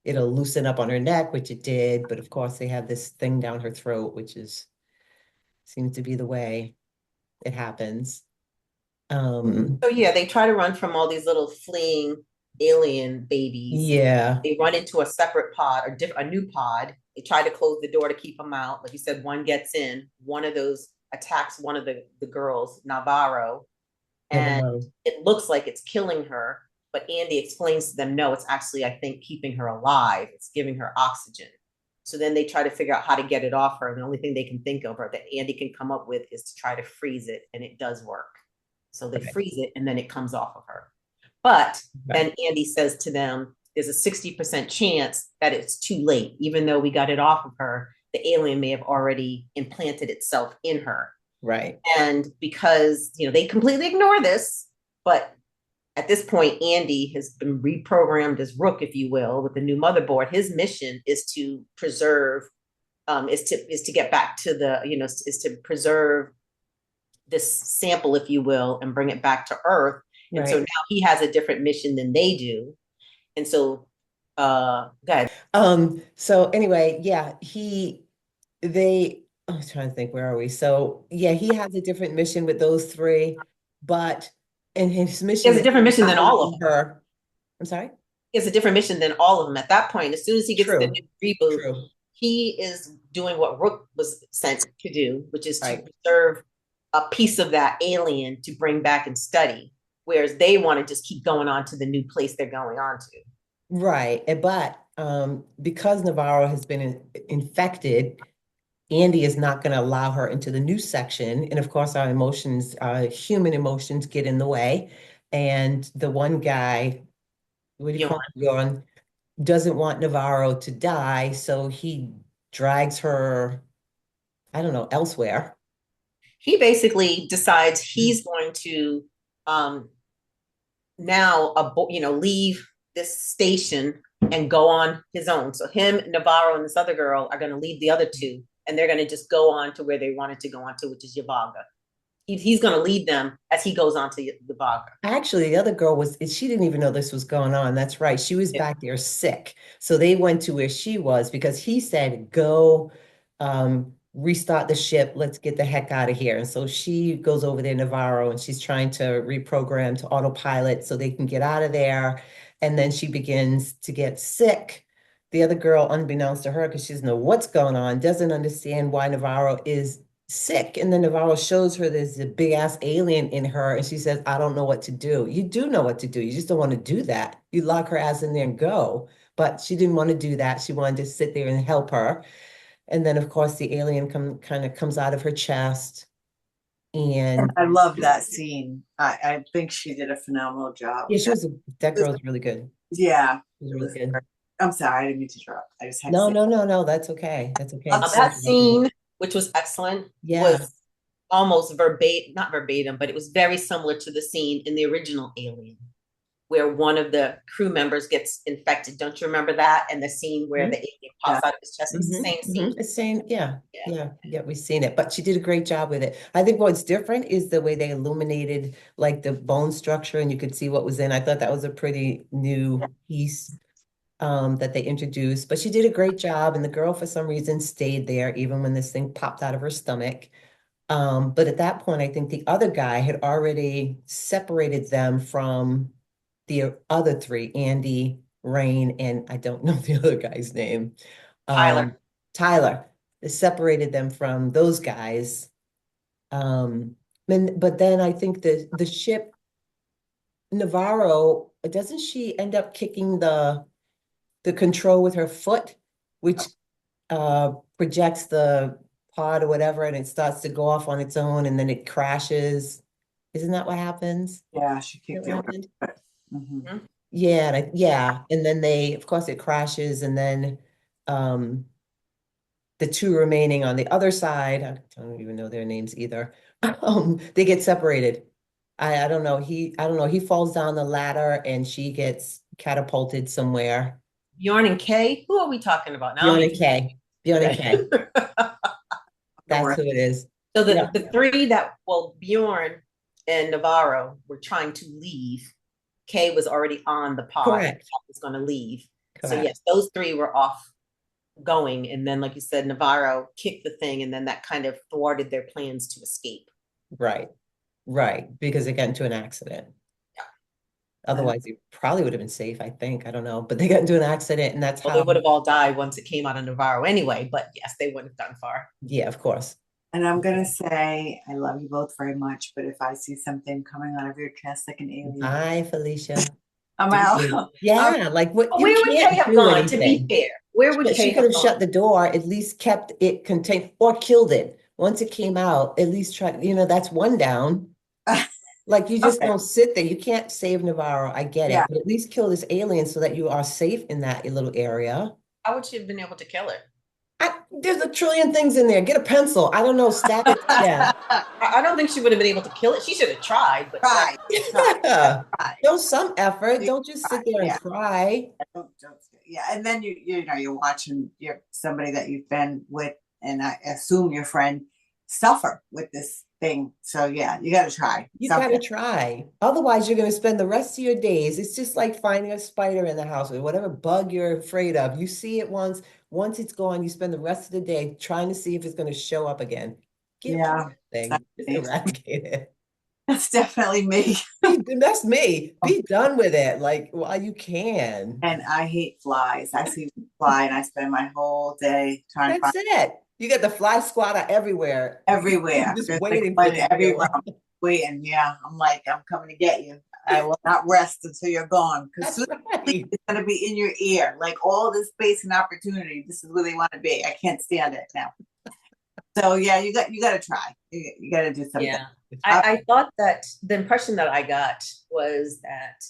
it'll loosen up on her neck, which it did. But of course, they have this thing down her throat, which is seems to be the way it happens. Um, So yeah, they try to run from all these little fleeing alien babies. yeah, They run into a separate pod or a new pod. They try to close the door to keep them out. Like you said, one gets in. One of those attacks one of the girls, Navarro, and Navarro. it looks like it's killing her. But Andy explains to them, no, it's actually, I think, keeping her alive. It's giving her oxygen. So then they try to figure out how to get it off her. And the only thing they can think of or that Andy can come up with is to try to freeze it. And it does work. So they Right, freeze it and then it comes off of her. But right, then Andy says to them, there's a 60% chance that it's too late. Even though we got it off of her, the alien may have already implanted itself in her. right, And because, they completely ignore this, but at this point, Andy has been reprogrammed as Rook, if you will, with the new motherboard. His mission is to preserve, is to get back to is to preserve this sample, if you will, and bring it back to Earth. And so right. now he has a different mission than they do. And so, guys, So anyway, yeah, I'm trying to think, where are we? So yeah, he has a different mission with those three, but and his he mission has a is different mission not than to all of leave them. her. I'm sorry? He has a different mission than all of them at that point. As soon as he gets the True, new reboot, true. he is doing what Rook was sent to do, which is to Right. preserve a piece of that alien to bring back and study. Whereas they want to just keep going on to the new place they're going on to. Right. But because Navarro has been infected, Andy is not going to allow her into the new section. And of course, our emotions, human emotions get in the way. And the one guy, what do you You know, call him? Bjorn, doesn't want Navarro to die. So he drags her, I don't know, elsewhere. he basically decides he's going to um, now leave this station and go on his own. So him, Navarro, and this other girl are going to leave the other two, and they're going to just go on to where they wanted to go on to, which is Yavaga. he's going to lead them as he goes on to the Vaga. Actually, the other girl was, she didn't even know this was going on. That's right. She was Yeah. back there sick. So they went to where she was because he said, go restart the ship. Let's get the heck out of here. And so she goes over there, Navarro, and she's trying to reprogram to autopilot so they can get out of there. And then she begins to get sick. The other girl, unbeknownst to her, because she doesn't know what's going on, doesn't understand why Navarro is sick. And then Navarro shows her there's a big ass alien in her, and she says, I don't know what to do. You do know what to do. You just don't want to do that. You lock her ass in there and go. But she didn't want to do that. She wanted to sit there and help her. And then, of course, the alien kind of comes out of her chest. And And I love that scene. I think she did a phenomenal job yeah, with that. that girl was really good. Yeah, She was it really was good. great. I'm sorry, I didn't mean to interrupt. I just had to No, say, no, no, no. That's okay. That's okay. love Sorry That to Susan. interrupt you. scene, which was excellent, Yeah. was almost verbatim, not verbatim, but it was very similar to the scene in the original Alien, where one of the crew members gets infected. Don't you remember that? And the scene where the alien Yeah, pops out of his chest. It was the same scene. It's saying, yeah, Yeah. yeah, we've seen it, but she did a great job with it. I think what's different is the way they illuminated like the bone structure and you could see what was in. I thought that was a pretty new piece that they introduced, but she did a great job. And the girl, for some reason, stayed there even when this thing popped out of her stomach. But at that point, I think the other guy had already separated them from the other three, Andy, Rain, and I don't know the other guy's name. Um, Tyler. Tyler. They separated them from those guys. But then I think the ship Navarro, doesn't she end up kicking the control with her foot, which projects the pod or whatever, and it starts to go off on its own, and then it crashes. Isn't that what happens? Is yeah, she that kicked what it with happened? her foot. Mhm. Yeah, yeah, and then of course, it crashes, and then um, the two remaining on the other side, I don't even know their names either. They get separated. I don't know. I don't know. He falls down the ladder, and she gets catapulted somewhere. Bjorn and Kay. Who are we talking about now? I'm Bjorn and making Kay. Bjorn and okay. Kay. That's who it is. So Yeah, the three that Bjorn and Navarro were trying to leave. Kay was already on the pod that correct. was going to leave. So Correct. yes, those three were off going, and then like you said, Navarro kicked the thing, and then that kind of thwarted their plans to escape. Right. Right. Because they got into an accident. Yeah. And Otherwise, they probably would have been safe, I think. I don't know. But they got into an accident, and that's Well, they how, would have all died once it came out of Navarro anyway, but yes, they wouldn't have gotten far. yeah, of course. and I'm gonna say I love you both very much, but if I see something coming out of your chest like an alien, Bye, Felicia. I'm Do out. you? Yeah, like what you Where would Kay can't have do gone, to be anything. fair? Where would But she Kay could have have gone? shut the door, at least kept it contained or killed it. Once it came out, at least try, that's one down. Like you just Okay, don't sit there. You can't save Navarro. I get yeah. it. But at least kill this alien so that you are safe in that little area. How would she have been able to kill her? There's a trillion things in there. Get a pencil. I don't know. Stab it. Yeah. I don't think she would have been able to kill it. She should have tried, but like, Try, try, Yeah. try. Show some effort. You Don't just try. sit there and Yeah, cry. don't, yeah. And then you're watching somebody that you've been with, and I assume your friend suffer with this thing. So yeah, you got to try You gotta something. try. Otherwise, you're gonna spend the rest of your days. It's just like finding a spider in the house or whatever bug you're afraid of. You see it once it's gone, you spend the rest of the day trying to see if it's gonna show up again. Get rid of Yeah, that thing. Just that's eradicate it. that's definitely me. That's me. Be done with it, like while you can. And I hate flies. I see them fly, and I spend my whole day trying to That's find it. You got the fly swatter everywhere. everywhere. Just There's like waiting for one you in to every show room. up. Waiting, yeah. I'm like, I'm coming to get you. I will not rest until you're gone. Because That's soon right. it's gonna be in your ear. Like all this space and opportunity. This is where they want to be. I can't stand it now. So yeah, you got to try. You got to do something. yeah. Uh, I thought that the impression that I got was that,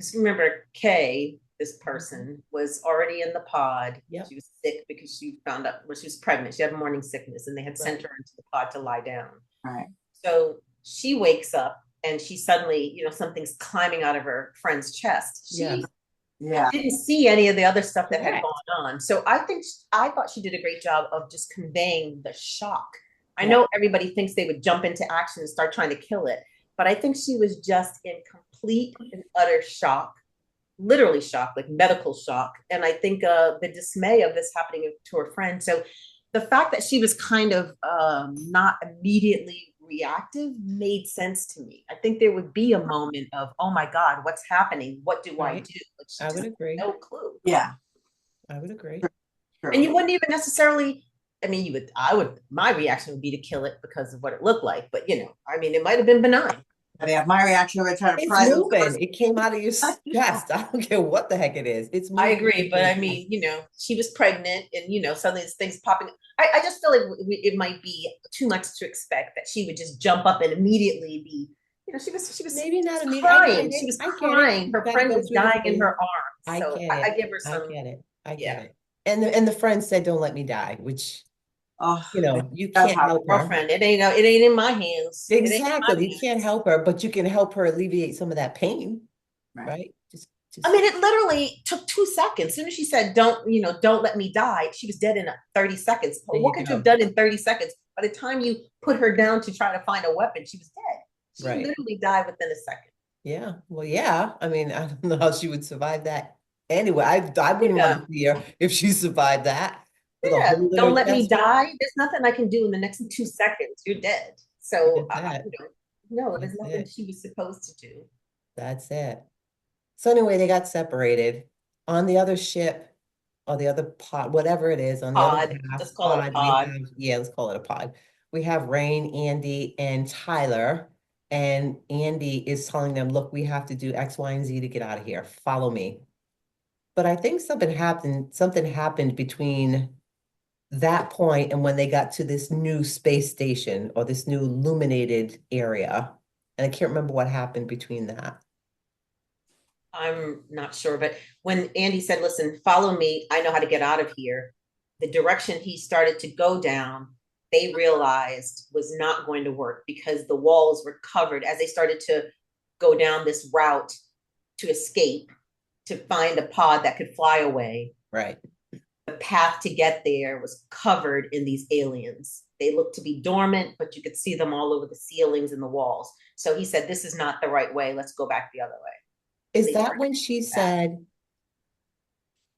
just remember, Kay, this person, was already in the pod. Yep. She was sick because she found out, well, she was pregnant. She had morning sickness, and they had sent Right. her into the pod to lie down. right. So she wakes up, and she suddenly, something's climbing out of her friend's chest. Yeah. She Yeah. didn't see any of the other stuff that had Correct. gone on. So I thought she did a great job of just conveying the shock I Yeah. know everybody thinks they would jump into action and start trying to kill it, but I think she was just in complete and utter shock, literally shock, like medical shock. And I think the dismay of this happening to her friend. So the fact that she was kind of not immediately reactive made sense to me. I think there would be a moment of, oh my God, what's happening? What do I Right. do? Like she I would just agree. had no clue. Yeah, I would agree. And true. you wouldn't even necessarily, I mean, you would, I would, my reaction would be to kill it because of what it looked like. But, I mean, it might have been benign. I mean, my reaction would try to It's pry those moving. doors. It came out of your Yeah. chest. I don't care what the heck it is. It's I moving. agree. But I mean, she was pregnant and, suddenly this thing's popping. I just feel like it might be too much to expect that she would just jump up and immediately be, Maybe she not was immediately. I get crying. She it. was I get it. crying. You Her got to friend go was through the dying in phase. her arms. I So get I it. give her I some, get it. I get yeah. it. And the friend said, "Don't let me die," which Oh, it you does can't happen. help her. Girlfriend, it ain't in my hands. It ain't in my Exactly. You can't hands. help her, but you can help her alleviate some of that pain, Right. right? I Just mean, it literally took 2 seconds. As soon as she said, don't let me die, she was dead in 30 seconds. there What you could you have go. done in 30 seconds? By the time you put her down to try to find a weapon, she was dead. She Right. literally died within a second. Yeah. Well, yeah. I mean, I don't know how she would survive that anyway. I wouldn't want Yeah. to see her if she survived that with a Yeah. hole in Don't her let me chest. die. There's nothing I can do in the next 2 seconds. You're dead. So, That's it. no, there's That's nothing it. she was supposed to do. That's it. So anyway, they got separated. On the other ship, or the other pod, whatever it is, on the other Pod. half Just call it a pod, we pod. have, yeah, let's call it a pod. We have Rain, Andy, and Tyler. And Andy is telling them, look, we have to do X, Y, and Z to get out of here. Follow me. But I think something happened between that point and when they got to this new space station or this new illuminated area. And I can't remember what happened between that. I'm not sure, but when Andy said, listen, follow me, I know how to get out of here, the direction he started to go down, they realized was not going to work because the walls were covered as they started to go down this route to escape, to find a pod that could fly away. Right. The path to get there was covered in these aliens. They looked to be dormant, but you could see them all over the ceilings and the walls. So he said, this is not the right way. Let's go back the other way. Is They that turned when back.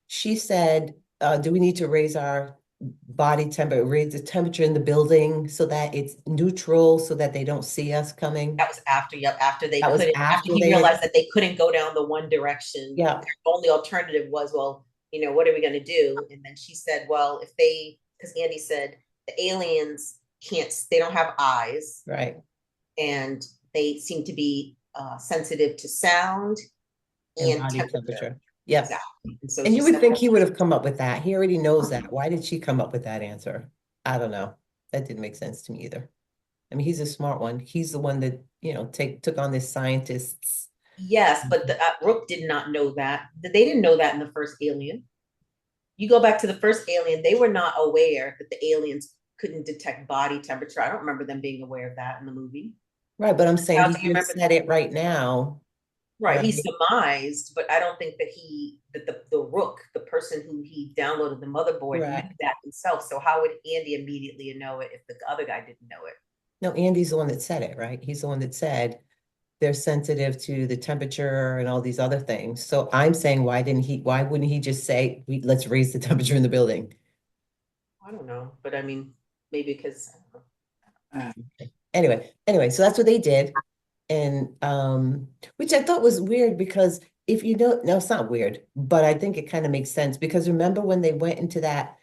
she said, do we need to raise our body temperature, raise the temperature in the building so that it's neutral so that they don't see us coming? That was after, yep, That was after after he they had, realized that they couldn't go down the one direction. yeah, Their only alternative was, well, what are we going to do? And then she said, well, because Andy said the aliens they don't have eyes right. and they seem to be sensitive to sound And and body temperature. temperature. Yep. Exactly. And so And she you said, would think well, he would have come up with that. He already knows that. Why did she come up with that answer? I don't know. That didn't make sense to me either. I mean, he's a smart one. He's the one that, took on this scientists. yes, but the Rook did not know that. They didn't know that in the first Alien. You go back to the first Alien, they were not aware that the aliens couldn't detect body temperature. I don't remember them being aware of that in the movie. Right, but I'm saying How he do you just remember said that? it right now, Right, he right? surmised, but I don't think that the Rook, the person who he downloaded the motherboard, knew Correct. that himself. So how would Andy immediately know it if the other guy didn't know it? No, Andy's the one that said it, right? He's the one that said they're sensitive to the temperature and all these other things. So I'm saying, why wouldn't he just say, let's raise the temperature in the building? I don't know, but I mean, maybe because Uh, Anyway, so that's what they did. And which I thought was weird because if you know, no, it's not weird, but I think it kind of makes sense because remember when they went into that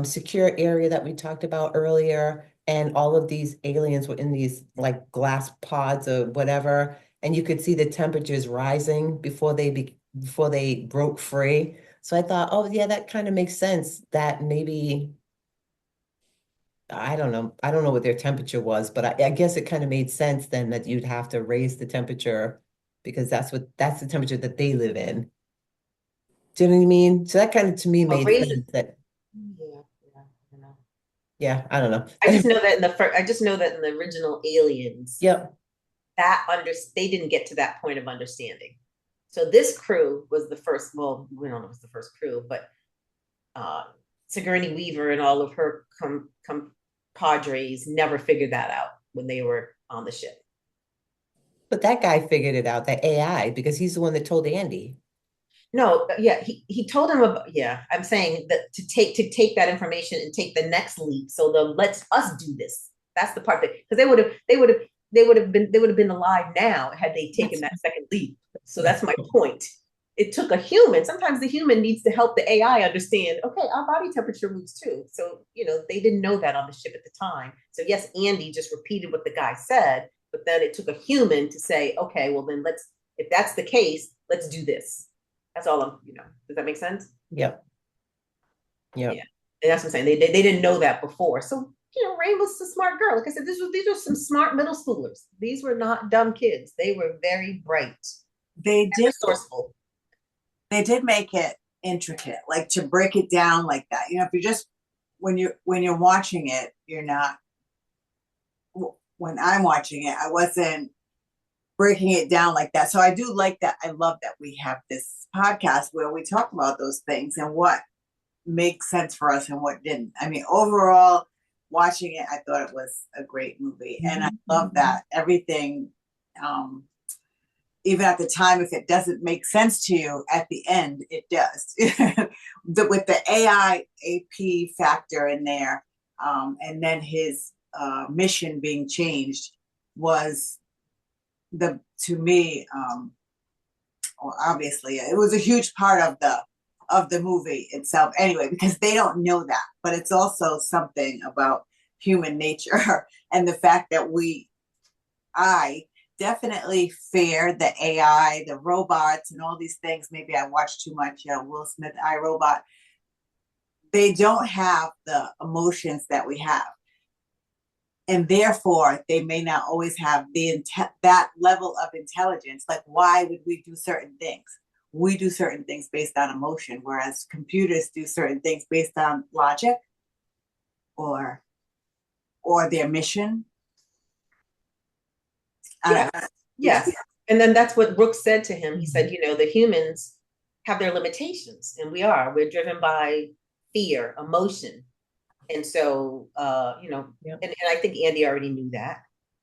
secure area that we talked about earlier, and all of these aliens were in these like glass pods or whatever, and you could see the temperatures rising before they broke free. So I thought, oh yeah, that kind of makes sense that maybe I don't know. I don't know what their temperature was, but I guess it kind of made sense then that you'd have to raise the temperature because that's the temperature that they live in. Do you know what I mean? So that kind of to me a made raisin. sense that, Yeah, yeah, I know. yeah, I don't know. I just know that in the first. I just know that in the original Aliens, Yep, they didn't get to that point of understanding. So this crew was the first. Well, we don't know if it was the first crew, but uh, Sigourney Weaver and all of her Padres never figured that out when they were on the ship. But that guy figured it out, that AI, because he's the one that told Andy. No, yeah, he told him about, yeah, I'm saying that to take that information and take the next leap. So the let's us do this. That's the part that, because they would have been alive now had they taken That's that second leap. So that's that's my point. It took a human. Sometimes the human needs to help the AI understand, okay, our body temperature moves too. So, they didn't know that on the ship at the time. So yes, Andy just repeated what the guy said, but then it took a human to say, okay, well then if that's the case, let's do this. That's all does that make sense? Yep. Yeah. Yep. And that's what I'm saying. They didn't know that before. So, Rain was a smart girl. Like I said, these are some smart middle schoolers. These were not dumb kids. They were very bright They and did resourceful. they did make it intricate, like to break it down like that. If you just when you're watching it, you're not when I'm watching it, I wasn't breaking it down like that. So I do like that. I love that we have this podcast where we talk about those things and what makes sense for us and what didn't. I mean, overall, watching it, I thought it was a great movie. And I love that everything, um, even at the time, if it doesn't make sense to you, at the end, it does. With the AI AP factor in there, and then his mission being changed was to me, well, obviously it was a huge part of the movie itself anyway, because they don't know that, but it's also something about human nature and the fact that I definitely fear the AI, the robots, and all these things. Maybe I watched too much Will Smith, I Robot. They don't have the emotions that we have, and therefore they may not always have that level of intelligence. Like, why would we do certain things? We do certain things based on emotion, whereas computers do certain things based on logic or their mission. Yeah. I, Yes. And then that's what Brooks said to him. He said, the humans have their limitations, and we're driven by fear, emotion. And so, Yep. and I think Andy already knew that.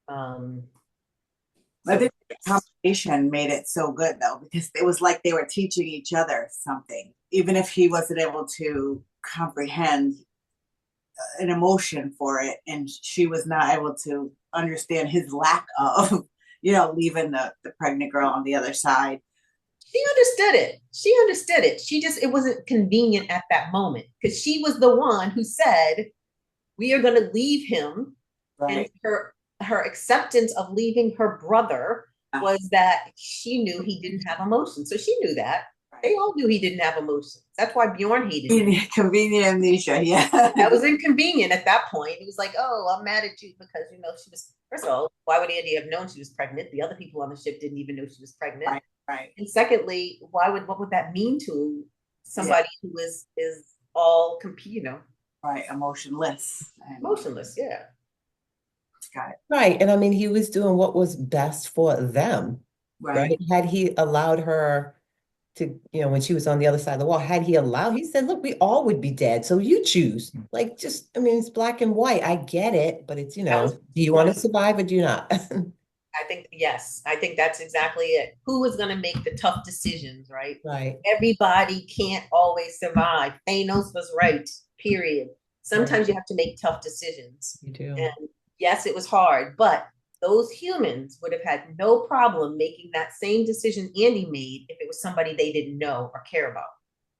I So think the combination made it so good though, because it was like they were teaching each other something, even if he wasn't able to comprehend an emotion for it, and she was not able to understand his lack of, leaving the pregnant girl on the other side. she understood it. She understood it. It wasn't convenient at that moment because she was the one who said, we are going to leave him. And Right. her acceptance of leaving her brother was that she knew he didn't have emotions. So she knew that. They all knew he didn't have emotions. That's why Bjorn hated him. Convenient amnesia, yeah. That was inconvenient at that point. It was like, oh, I'm mad at you because she was, first of all, why would Andy have known she was pregnant? The other people on the ship didn't even know she was pregnant. Right, right. And secondly, what would that mean to somebody who is all right, emotionless and emotionless? Yeah. got it. Right. And I mean, he was doing what was best for them, Right. right? Had he allowed her to, when she was on the other side of the wall, had he allowed, he said, look, we all would be dead. So you choose. Like, just, I mean, it's black and white. I get it, but it's, That was do you want to survive or do you not? I think, yes, I think that's exactly it. Who is going to make the tough decisions, right? Right. Everybody can't always survive. Thanos was right, period. Right. Sometimes you have to make tough decisions. You do. And yes, it was hard, but those humans would have had no problem making that same decision Andy made if it was somebody they didn't know or care about.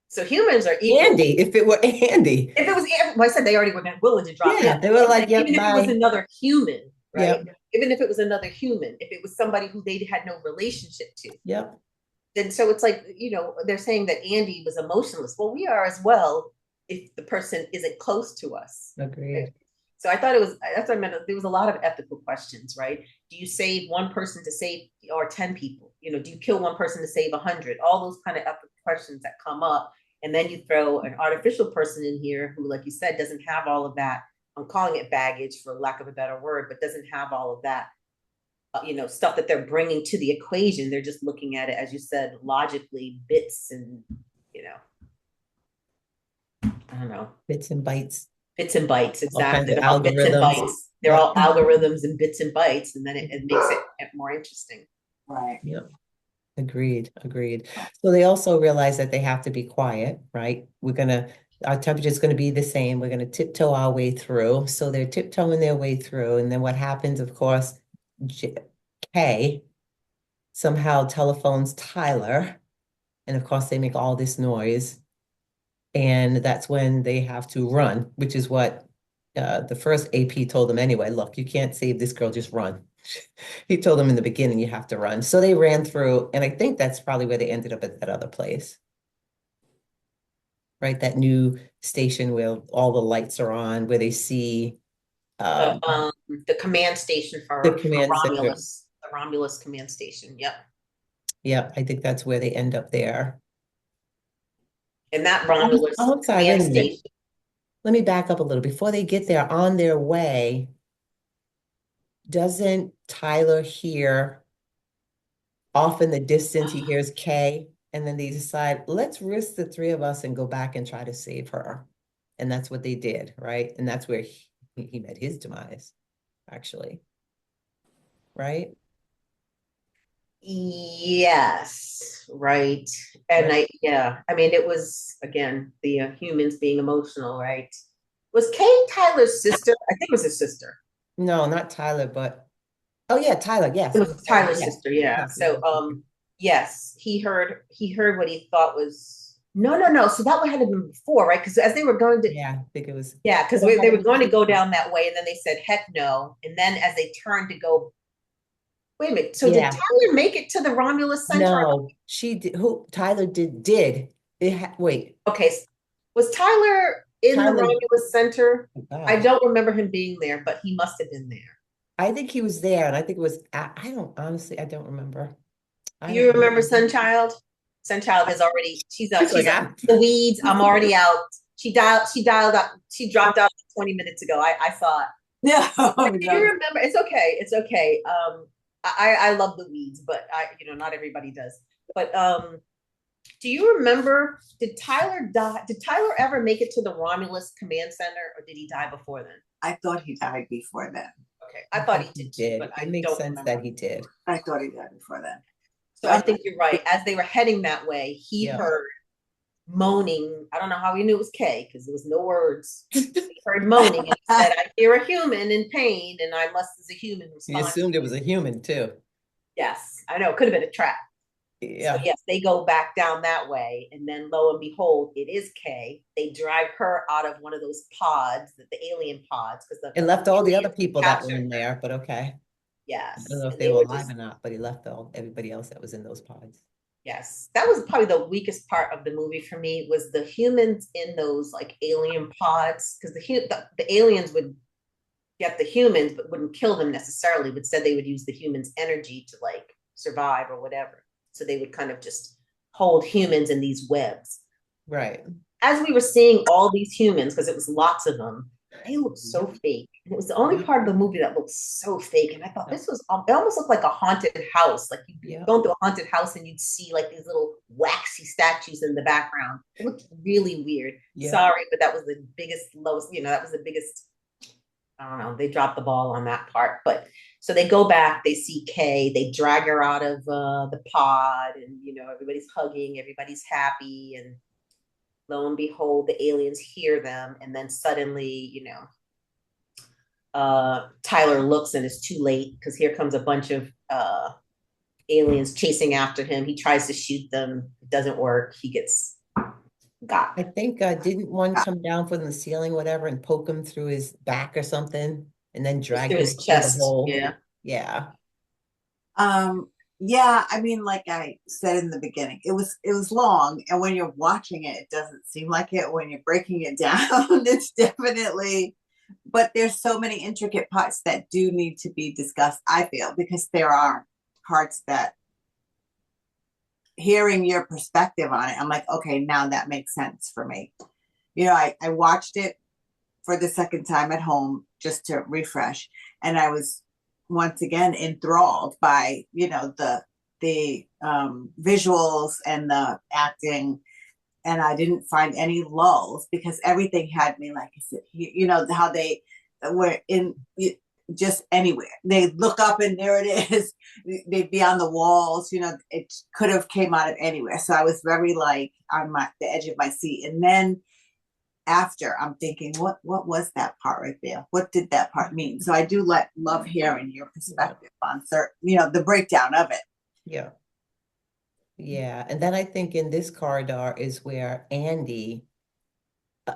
So humans are equal. Andy, if it were Andy. If it was, well, I said they already were willing to drop Yeah, dead. they were like, Even yep, if it was bye. another human, right? Yep. Even if it was another human, if it was somebody who they had no relationship to, Yep. then so it's like, they're saying that Andy was emotionless. Well, we are as well if the person isn't close to us. Right? Agreed. So that's what I meant. There was a lot of ethical questions, right? Do you save one person to save, or 10 people? Do you kill one person to save 100? All those kind of ethical questions that come up. And then you throw an artificial person in here who, like you said, doesn't have all of that. I'm calling it baggage for lack of a better word, but doesn't have all of that, stuff that they're bringing to the equation. They're just looking at it, as you said, logically, bits and, I don't know. Bits and bytes. Bits and bytes, all kinds exactly. of They're all bits and algorithms. bytes. They're Yep. all algorithms and bits and bytes, and then it makes it more interesting. Right. Yep. Agreed. Agreed. So they also realize that they have to be quiet, right? Our temperature is going to be the same. We're going to tiptoe our way through. So they're tiptoeing their way through. And then what happens, of course, J Kay somehow telephones Tyler. And of course, they make all this noise. And that's when they have to run, which is what the first AP told them anyway. Look, you can't save this girl, just run. He told them in the beginning you have to run. So they ran through, and I think that's probably where they ended up at that other place, right? That new station where all the lights are on, where they see The um, um the command station the for command center. The Romulus command station. Yep. Yeah, I think that's where they end up there. And that Oh, Romulus I'm sorry, command wait a minute. station. Let me back up a little. Before they get there, on their way, doesn't Tyler hear off in the distance, he hears Kay, and then they decide, let's risk the three of us and go back and try to save her. And that's what they did, right? And that's where he met his demise, actually, right? Yes, right. And Right? I mean, it was again the humans being emotional, right? Was Kay Tyler's sister? I think it was his sister. No, not Tyler, but oh yeah, Tyler. It Yes, it was was Tyler. Tyler's Yeah. sister, yeah. Yes, it was So, his sister. yes, he heard what he thought was no. So that would have been before, right? Because as they were going to, Yeah, I think it was. yeah, because Well, it they had to were be going to go before. down that way, and then they said heck no, and then as they turned to go, wait a minute. So did Yeah. Tyler make it to the Romulus Center? No, she did. Who Tyler did. Wait, Okay, was Tyler in the Tyler. Romulus Center? Oh I God. don't remember him being there, but he must have been there. I think he was there, and I think it was. I don't honestly. I don't remember. Do I you don't remember remember. Sunchild? Sunchild has already He's like, she's like the weeds. I'm already out. She dialed up. She Oh, dropped out 20 minutes ago. I saw it. no, Do you no. remember? It's okay. It's okay. I love the weeds, but not everybody does. But do you remember? Did Tyler die? Did Tyler ever make it to the Romulus Command Center, or did he die before then? I thought he died before then. Okay, I I thought think he he did too, but did. It I makes don't sense that remember. he did. I thought he died before then. So I think you're right. As they were heading that way, he Yeah. heard moaning. I don't know how he knew it was Kay because there was no words. He heard moaning and he said, I hear a human in pain and I must, as a human, He respond to assumed it was you. a human too. Yes, I know. It could have been a trap. So, Yeah. yes, they go back down that way. And then lo and behold, it is Kay. They drag her out of one of those pods, the alien pods, because the And left all the other aliens people that were captured in her. there, but okay. I don't Yes. know if And they they were were alive just or not, but he left everybody else that was in those pods. Yes, that was probably the weakest part of the movie for me was the humans in those like alien pods because the aliens would get the humans but wouldn't kill them necessarily, but said they would use the humans' energy to like survive or whatever. So they would kind of just hold humans in these webs. Right. As we were seeing all these humans, because it was lots of them, they looked so Yep. fake. And it was the only Yep. part of the movie that looked so fake. And I thought Yep. this was, it almost looked like a haunted house. Like you'd be Yep. going through a haunted house and you'd see like these little waxy statues in the background. It looked really weird. Yep. Sorry, but that was the biggest, lowest, that was the biggest, I don't know, they dropped the ball on that part. But so they go back, they see Kay, they drag her out of the pod, and everybody's hugging, everybody's happy, and lo and behold, the aliens hear them, and then suddenly, Tyler looks and it's too late because here comes a bunch of aliens chasing after him. He tries to shoot them, it doesn't work. He gets got I think didn't one come down from the ceiling, whatever, and poke him through his back or something, and then drag through him his through the chest. hole? Yeah, Yeah. Yeah, I mean, like I said in the beginning, it was long, and when you're watching it, it doesn't seem like it. When you're breaking it down, it's definitely, but there's so many intricate parts that do need to be discussed, I feel, because there are parts that hearing your perspective on it, I'm like, okay, now that makes sense for me. I watched it for the second time at home just to refresh, and I was once again enthralled by the visuals and the acting, and I didn't find any lulls because everything had me like I said, you know how they were in just anywhere. They look up and there it is. They'd be on the walls. You know, it could have came out of anywhere. So I was very like on the edge of my seat. And then after I'm thinking, what was that part right there? What did that part mean? So I do love hearing your Yeah. perspective on certain, the breakdown of it. Yeah. Yeah. And then I think in this corridor is where Andy, uh,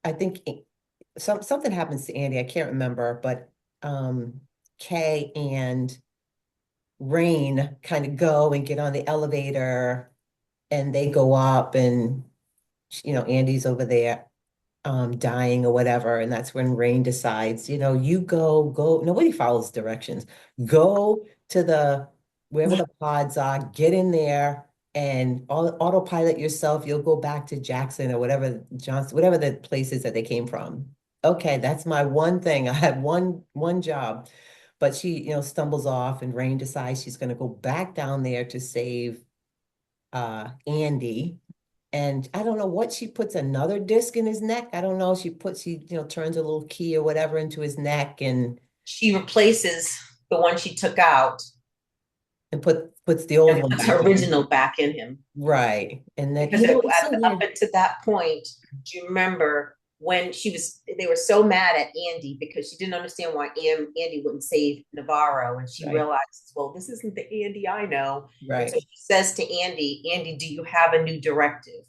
I think something happens to Andy. I can't remember, but Kay and Rain kind of go and get on the elevator and they go up and Andy's over there dying or whatever. And that's when Rain decides, you go, nobody follows directions. Go to wherever the pods are, get in there and autopilot yourself. You'll go back to Jackson or whatever, Johnson, whatever the places that they came from. Okay, that's my one thing. I had one job. But she, stumbles off and Rain decides she's going to go back down there to save Andy. And I don't know what she puts another disc in his neck. I don't know. She turns a little key or whatever into his neck She replaces the one she took out and puts the old and one puts her back in. original back in him. Right. And then, Because it's so up weird. until that point, do you remember when they were so mad at Andy because she didn't understand why Andy wouldn't save Navarro, and she Right. realizes, well, this isn't the Andy I know. And so Right. she says to Andy, do you have a new directive?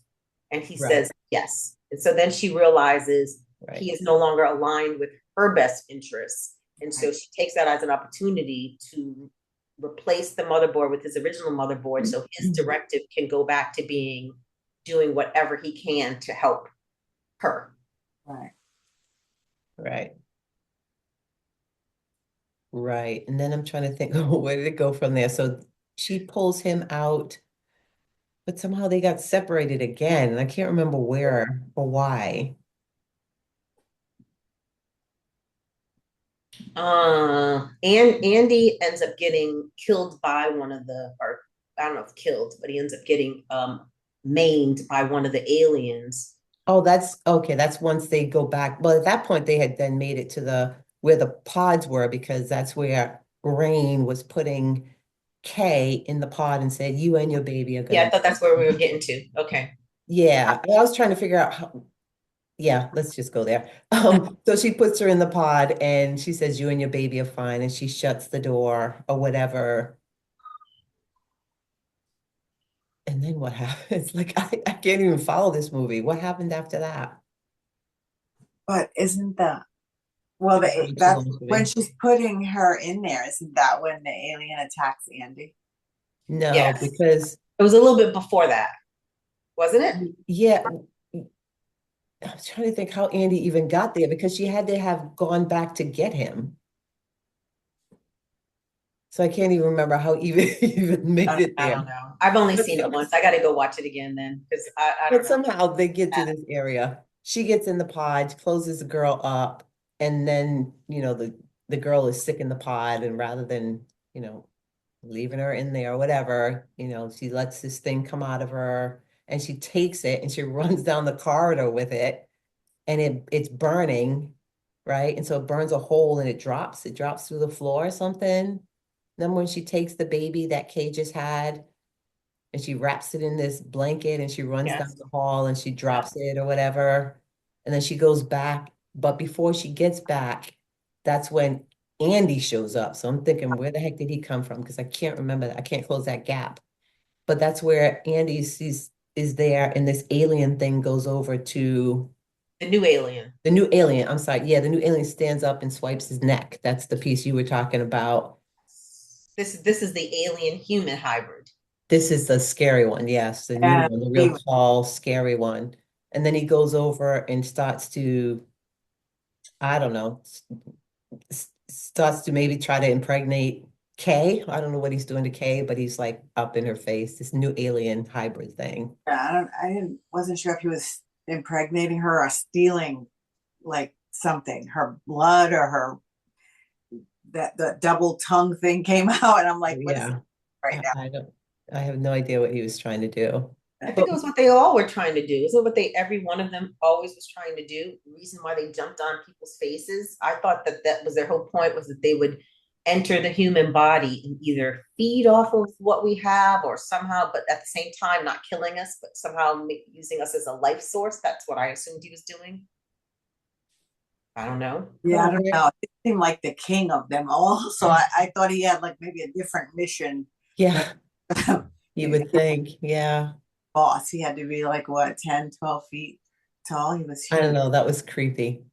And he Right. says, yes. And so then she realizes Right. he is no longer aligned with her best interests. And so Right. she takes that as an opportunity to replace the motherboard with his original motherboard so his directive can go back to doing whatever he can to help her. Right. Right. Right. And then I'm trying to think, where did it go from there? So she pulls him out, but somehow they got separated again. And I can't remember where or why. And Andy ends up getting killed by one of or I don't know if killed, but he ends up getting maimed by one of the aliens. Oh, that's okay. That's once they go back. Well, at that point, they had then made it to where the pods were because that's where Rain was putting Kay in the pod and said, "You and your baby are Yeah, I gonna." thought that's where we were getting to. Okay. Yeah, I was trying to figure out how. Yeah, let's just go there. So she puts her in the pod and she says, "You and your baby are fine," and she shuts the door or whatever. And then what happens? Like I can't even follow this movie. What happened after that? But isn't that well? It's way too That's long for when me. she's putting her in there. Isn't that when the alien attacks Andy? No, Yes. because It was a little bit before that, wasn't it? yeah, I was trying to think how Andy even got there because she had to have gone back to get him. So I can't even remember how even even made it I there. don't know. I've only But, seen it some, once. I got to go watch it again then because I don't but know. somehow they get to this area. She gets in the pod, closes the girl up, and then, the girl is sick in the pod, and rather than, leaving her in there or whatever, she lets this thing come out of her and she takes it and she runs down the corridor with it and it's burning, right? And so it burns a hole and it drops through the floor or something. Then when she takes the baby that Kay just had and she wraps it in this blanket and she runs down Yes. the hall and she Yeah. drops it or whatever. And then she goes back. But before she gets back, that's when Andy shows up. So I'm thinking, where the heck did he come from? Because I can't remember that. I can't close that gap. But that's where Andy is there, and this alien thing goes over to The new alien. the new alien. I'm sorry. Yeah, the new alien stands up and swipes his neck. That's the piece you were talking about. This is the alien human hybrid. This is the scary one. Yes, the new Yeah, one, the he real tall, scary one. And then he goes over and starts to, I don't know, starts to maybe try to impregnate Kay. I don't know what he's doing to Kay, but he's like up in her face, this new alien hybrid thing. wasn't sure if he was impregnating her or stealing like something, her blood or her that the double tongue thing came out, and I'm like, what is Yeah. right I, now? I don't, I have no idea what he was trying to do. I But think it was what they all were trying to do. Isn't it what every one of them always was trying to do? The reason why they jumped on people's faces. I thought that that was their whole point, was that they would enter the human body and either feed off of what we have or somehow, but at the same time, not killing us, but somehow using us as a life source. That's what I assumed he was doing. I don't know. Yeah, I don't know. It seemed like the king of them all. So I thought he had like maybe a different mission than yeah, you the would think. Yeah. boss. He had to be like what, 10, 12 feet tall. He was I don't huge. know. That was creepy.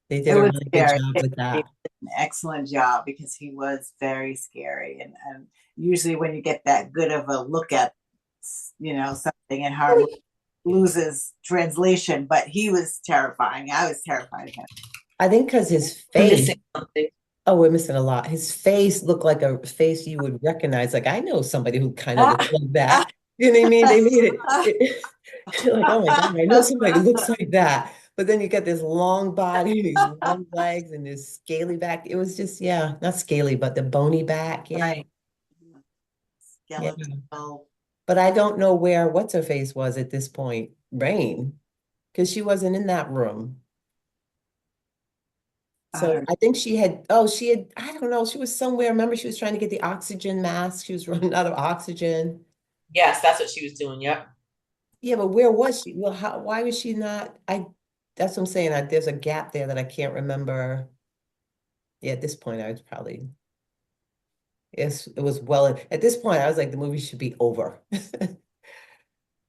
They did It a was really good scary. job He with did that. an excellent job because he was very scary. And usually when you get that good of a look at, something in horror loses translation, but he was terrifying. I was terrified of him. I think because his I'm face, missing something. oh, we're missing a lot. His face looked like a face you would recognize. Like, I know somebody who kind of looks like that. You know what I mean? They made you're like, oh my God, I know somebody who looks like that. But then you get this long body, these long legs, and this scaly back. It was just, yeah, not scaly, but the bony back. Yeah, Right. yeah. Skeletal. But I don't know where what's her face was at this point. Rain, because she wasn't in that room. I So don't I think she had, I don't know, she was somewhere. Remember, she was trying to get the oxygen mask. She was running out of oxygen. Yes, that's what she was doing. Yep. Yeah, but where was she? Well, why was she not? That's what I'm saying. There's a gap there that I can't remember. Yeah, at this point, I was probably, yes, it was well, at this point, I was like, the movie should be over.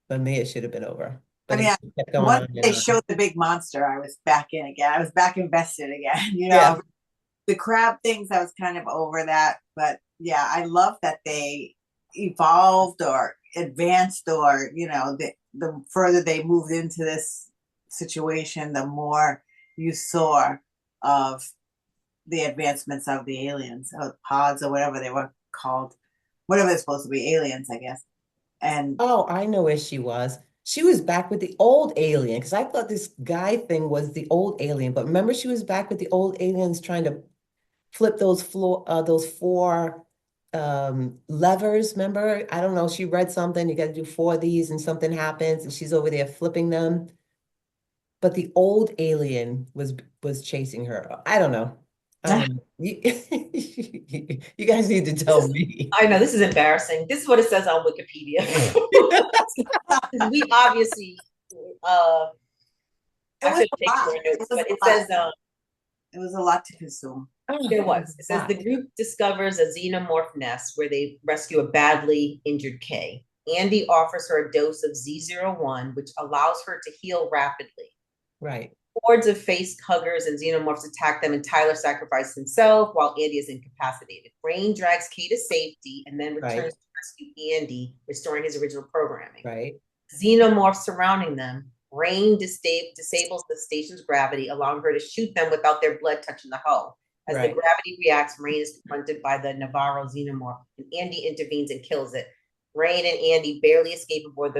For me, it should have been over. I But mean, it kept going once on and they on. showed the big monster, I was back in again. I was back invested again. Yeah, The crab things, I was kind of over that. But yeah, I love that they evolved or advanced, or, the further they moved into this situation, the more you saw of the advancements of the aliens, or pods, or whatever they were called, whatever they're supposed to be, aliens, I guess. And oh, I know where she was. She was back with the old alien because I thought this guy thing was the old alien. But remember, she was back with the old aliens trying to flip those four levers. Remember? I don't know. She read something. You got to do four of these, and something happens, and she's over there flipping them. But the old alien was chasing her. I don't know. I don't know. You guys need to This tell is, me. I know this is embarrassing. This is what it says on Wikipedia. We obviously, uh, it I was should have a taken lot. more It notes, was but it a lot. says, It was a lot to consume. Oh, it it was was. It says the not. group discovers a xenomorph nest where they rescue a badly injured Kay. Andy offers her a dose of Z01, which allows her to heal rapidly. Right, Hordes of face huggers and xenomorphs attack them, and Tyler sacrifices himself while Andy is incapacitated. Rain drags Kay to safety and then right, returns to rescue Andy, restoring his original programming. right, Xenomorphs surrounding them. Rain disables the station's gravity, allowing her to shoot them without their blood touching the hull. As the right, gravity reacts, Rain is confronted by the Navarro xenomorph, and Andy intervenes and kills it. Rain and Andy barely escape aboard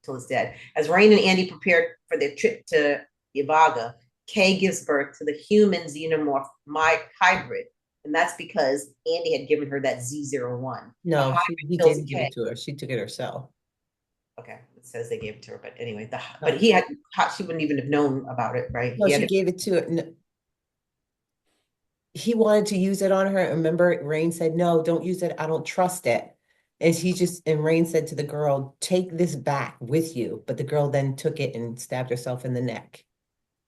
till it's dead. As Rain and Andy prepare for their trip to Ivaga, Kay gives birth to the human xenomorph hybrid, and that's because Andy had given her that Z01. The no, hybrid he kills didn't give Kay. it to her. She took it herself. Okay, it says they gave it to her, but anyway, but No, she wouldn't even have known about it, right? no, He had she to, gave it to her. No, he wanted to use it on her. Remember, Rain said, "No, don't use it. I don't trust it." And Rain said to the girl, "Take this back with you." But the girl then took it and stabbed herself in the neck.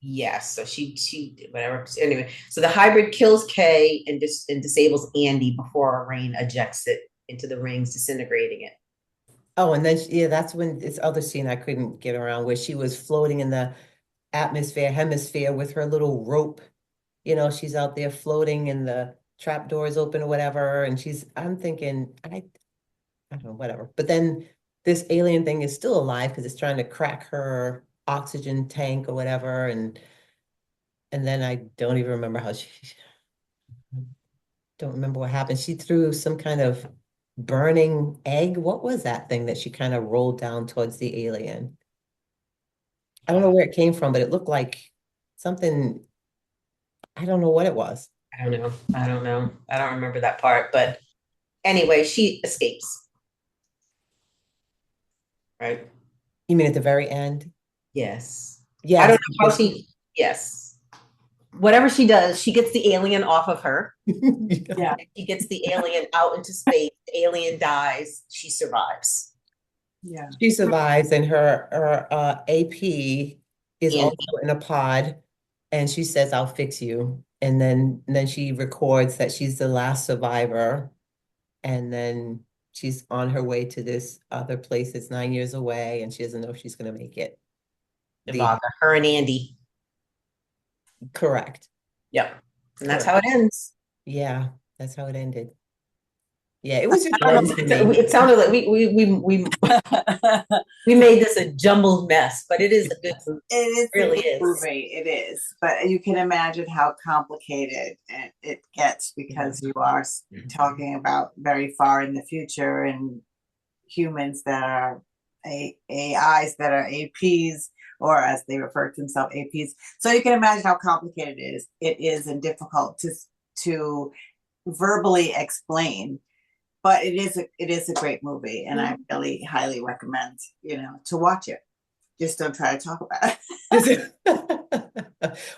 yes. So she did whatever. Anyway, so the hybrid kills Kay and disables Andy before Rain ejects it into the rings, disintegrating it. Oh, and then yeah, that's when this other scene I couldn't get around where she was floating in the hemisphere with her little rope. She's out there floating and the trap door is open or whatever. And I'm thinking, I don't know, whatever. But then this alien thing is still alive because it's trying to crack her oxygen tank or whatever. And then I don't even remember how she don't remember what happened. She threw some kind of burning egg. What was that thing that she kind of rolled down towards the alien? I don't know where it came from, but it looked like something, I don't know what it was. I don't know. I don't know. I don't remember that part. But anyway, she escapes. Right. You mean at the very end? Yes. I don't Yes, know how she, yes. Whatever she does, she gets the alien off of her. Yeah. She gets the alien out into space. The alien dies. She survives. Yeah. she survives, and her AP is And also in a pod, and she says, "I'll fix you." And then she records that she's the last survivor, and then she's on her way to this other place that's 9 years away, and she doesn't know if she's going to make it. The Devonta, her and Andy. correct, Yep. And that's how correct. it ends. Yeah, that's how it ended. Yeah, it was just I don't fun know. to me. It sounded like we made this a jumbled mess, but it is a good movie. It is It a really good is. movie. It is, but you can imagine how complicated it gets Yeah. because you are talking about very far in the future and humans that are AIs that are APs, or as they refer to themselves, APs. So you can imagine how complicated it is. It is and difficult to verbally explain, but it is a great movie, and I really highly recommend to watch it. Just don't try to talk about it.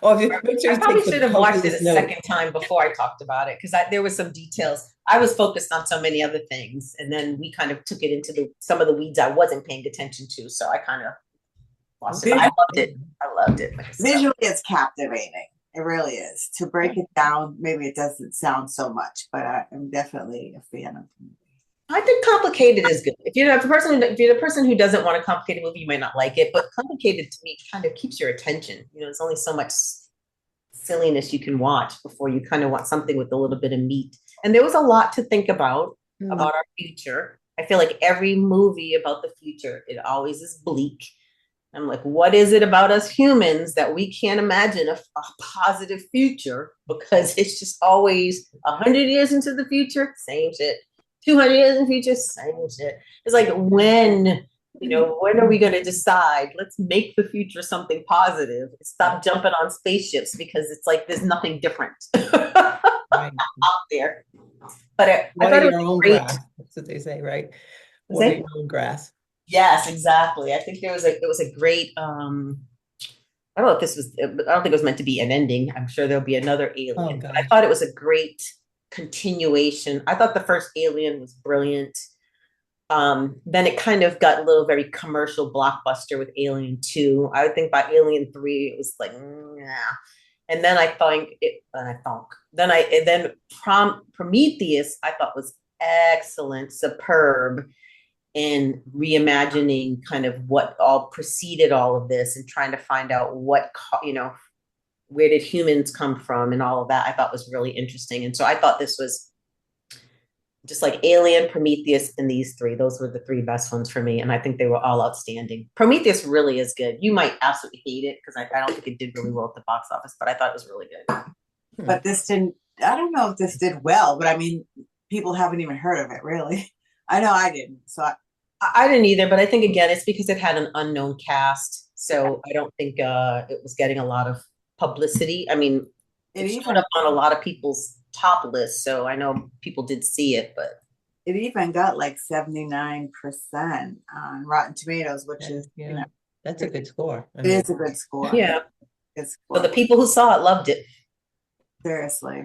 Or if you make sure I you take probably some should have watched it copious a notes. second time before I talked about it because there was some details. I was focused on so many other things, and then we kind of took it into some of the weeds I wasn't paying attention to. So I kind of lost it. But I Vis- loved it. I loved it. Like I said, Visually, it's captivating. It really is. To break it down, maybe it doesn't sound so much, but I'm definitely a fan of the movie. I think complicated is good. If you're the person who doesn't want a complicated movie, you might not like it. But complicated to me kind of keeps your attention. There's only so much silliness you can watch before you kind of want something with a little bit of meat. And there was a lot to think about our future. I feel like every movie about the future, it always is bleak. I'm like, what is it about us humans that we can't imagine a positive future? Because it's just always 100 years into the future, same shit. 200 years in the future, same shit. It's like when are we going to decide? Let's make the future something positive. Stop jumping on spaceships because it's like there's nothing different out Right. there. But I Water thought it your was own great. grass. That's what they say, right? Water Say, your own grass. yes, exactly. I think it was a great I don't know if this was, I don't think it was meant to be an ending. I'm sure there'll be another Oh alien. But I gosh. thought it was a great continuation. I thought the first Alien was brilliant. Then it kind of got a little very commercial blockbuster with Alien 2. I would think by Alien 3, it was like, nah. And then Prometheus, I thought was excellent, superb in reimagining kind of what all preceded all of this and trying to find out where did humans come from and all of that I thought was really interesting. And so I thought this was just like Alien, Prometheus, and these three. Those were the three best ones for me. And I think they were all outstanding. Prometheus really is good. You might absolutely hate it because I don't think it did really well at the box office, but I thought it was really good. But this didn't, I don't know if this did well, but I mean, people haven't even heard of it, really. I know I didn't. I didn't either, but I think again, it's because it had an unknown cast. So I don't think it was getting a lot of publicity. I mean, it it showed even up on a lot of people's top lists. So I know people did see it, but it even got like 79% on Rotten Tomatoes, which is, Yeah, that's a good score. I it mean, is a good score. yeah. Good So the score. people who saw it loved it. Seriously.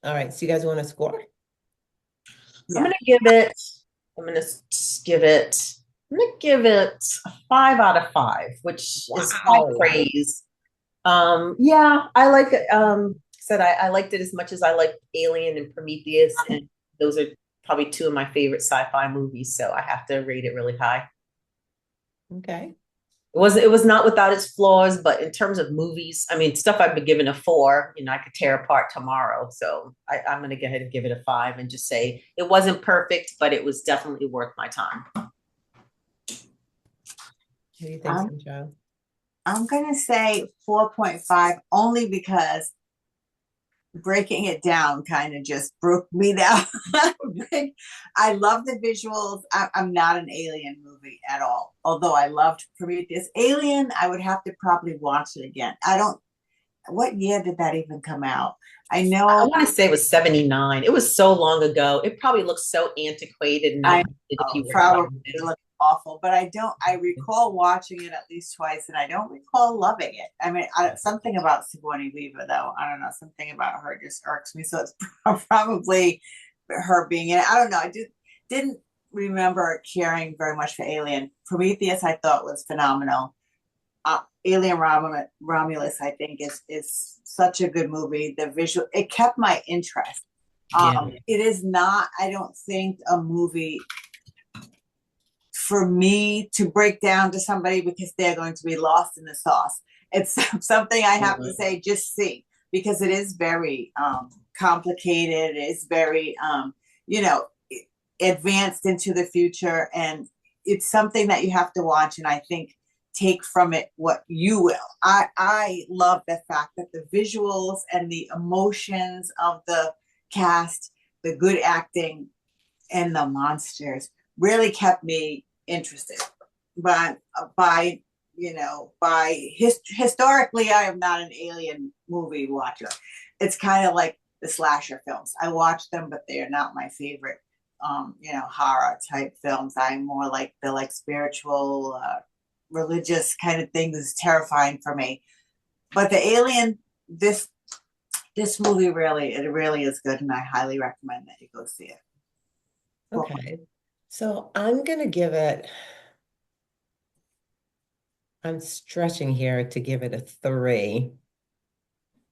all right. So you guys want to score? I'm Yeah. gonna give it. I'm gonna give it. I'm gonna give it a 5 out of 5, which is high Wow. praise. Yeah, I like it. Said I liked it as much as I liked Alien and Prometheus, and those are probably two of my favorite sci-fi movies. So I have to rate it really high. Okay. It was not without its flaws, but in terms of movies, I mean, stuff I've been given a 4, I could tear apart tomorrow. So I'm going to go ahead and give it a 5 and just say it wasn't perfect, but it was definitely worth my time. What do you think, Um, Sunshine? I'm going to say 4.5 only because breaking it down kind of just broke me down. I love the visuals. I'm not an Alien movie at all, although I loved Prometheus. Alien, I would have to probably watch it again. I don't, what year did that even come out? I I know want to say it was 79. It was so long ago. It probably looks so antiquated and I outdated if know, you were probably watching it. look awful, but I recall watching it at least twice and I don't recall loving it. I mean, something about Sigourney Weaver, though, I don't know, something about her just irks me. So it's probably her being in it. I don't know. Didn't remember caring very much for Alien. Prometheus, I thought was phenomenal. Alien Romulus, I think, is such a good movie. The visual, it kept my interest. Yeah. It is not, I don't think, a movie for me to break down to somebody because they're going to be lost in the sauce. It's something I have to say, just see, because it is very complicated. It is very, you know, advanced into the future. And it's something that you have to watch. And I think take from it what you will. I love the fact that the visuals and the emotions of the cast, the good acting, and the monsters really kept me interested. But by historically, I am not an alien movie watcher. It's kind of like the slasher films. I watch them, but they are not my favorite. Horror type films. I'm more like the spiritual, religious kind of thing is terrifying for me. But the alien, this movie really is good, and I highly recommend that you go see it. Okay. So I'm gonna give it, I'm stretching here to give it a 3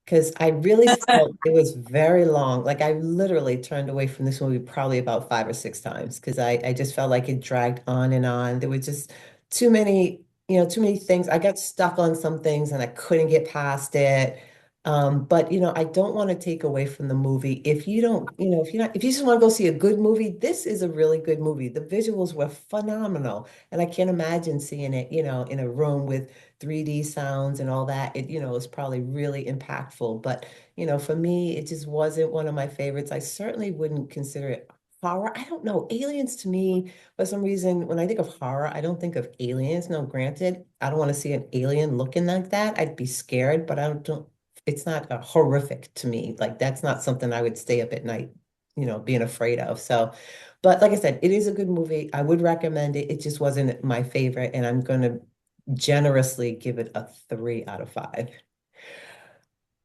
because I really felt it was very long. Like I literally turned away from this movie probably about 5 or 6 times because I just felt like it dragged on and on. There were just too many, too many things. I got stuck on some things and I couldn't get past it. But I don't want to take away from the movie. If you don't, if you just want to go see a good movie, this is a really good movie. The visuals were phenomenal. And I can't imagine seeing it, in a room with 3D sounds and all that. It, is probably really impactful. But, for me, it just wasn't one of my favorites. I certainly wouldn't consider it horror. I don't know. Aliens to me, for some reason, when I think of horror, I don't think of aliens. No, granted, I don't want to see an alien looking like that. I'd be scared, but I don't, it's not horrific to me. Like that's not something I would stay up at night, being afraid of. So, but like I said, it is a good movie. I would recommend it. It just wasn't my favorite, and I'm going to generously give it a 3 out of 5.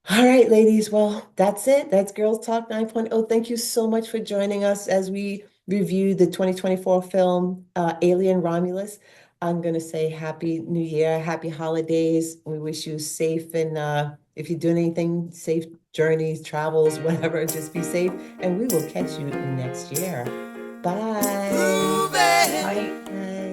All right, ladies. Well, that's it. That's Girls Talk 9.0. Thank you so much for joining us as we review the 2024 film Alien Romulus. I'm going to say Happy New Year, Happy Holidays. We wish you safe and if you're doing anything, safe journeys, travels, whatever, just be safe. And we will catch you next year. Bye. Bye. Bye.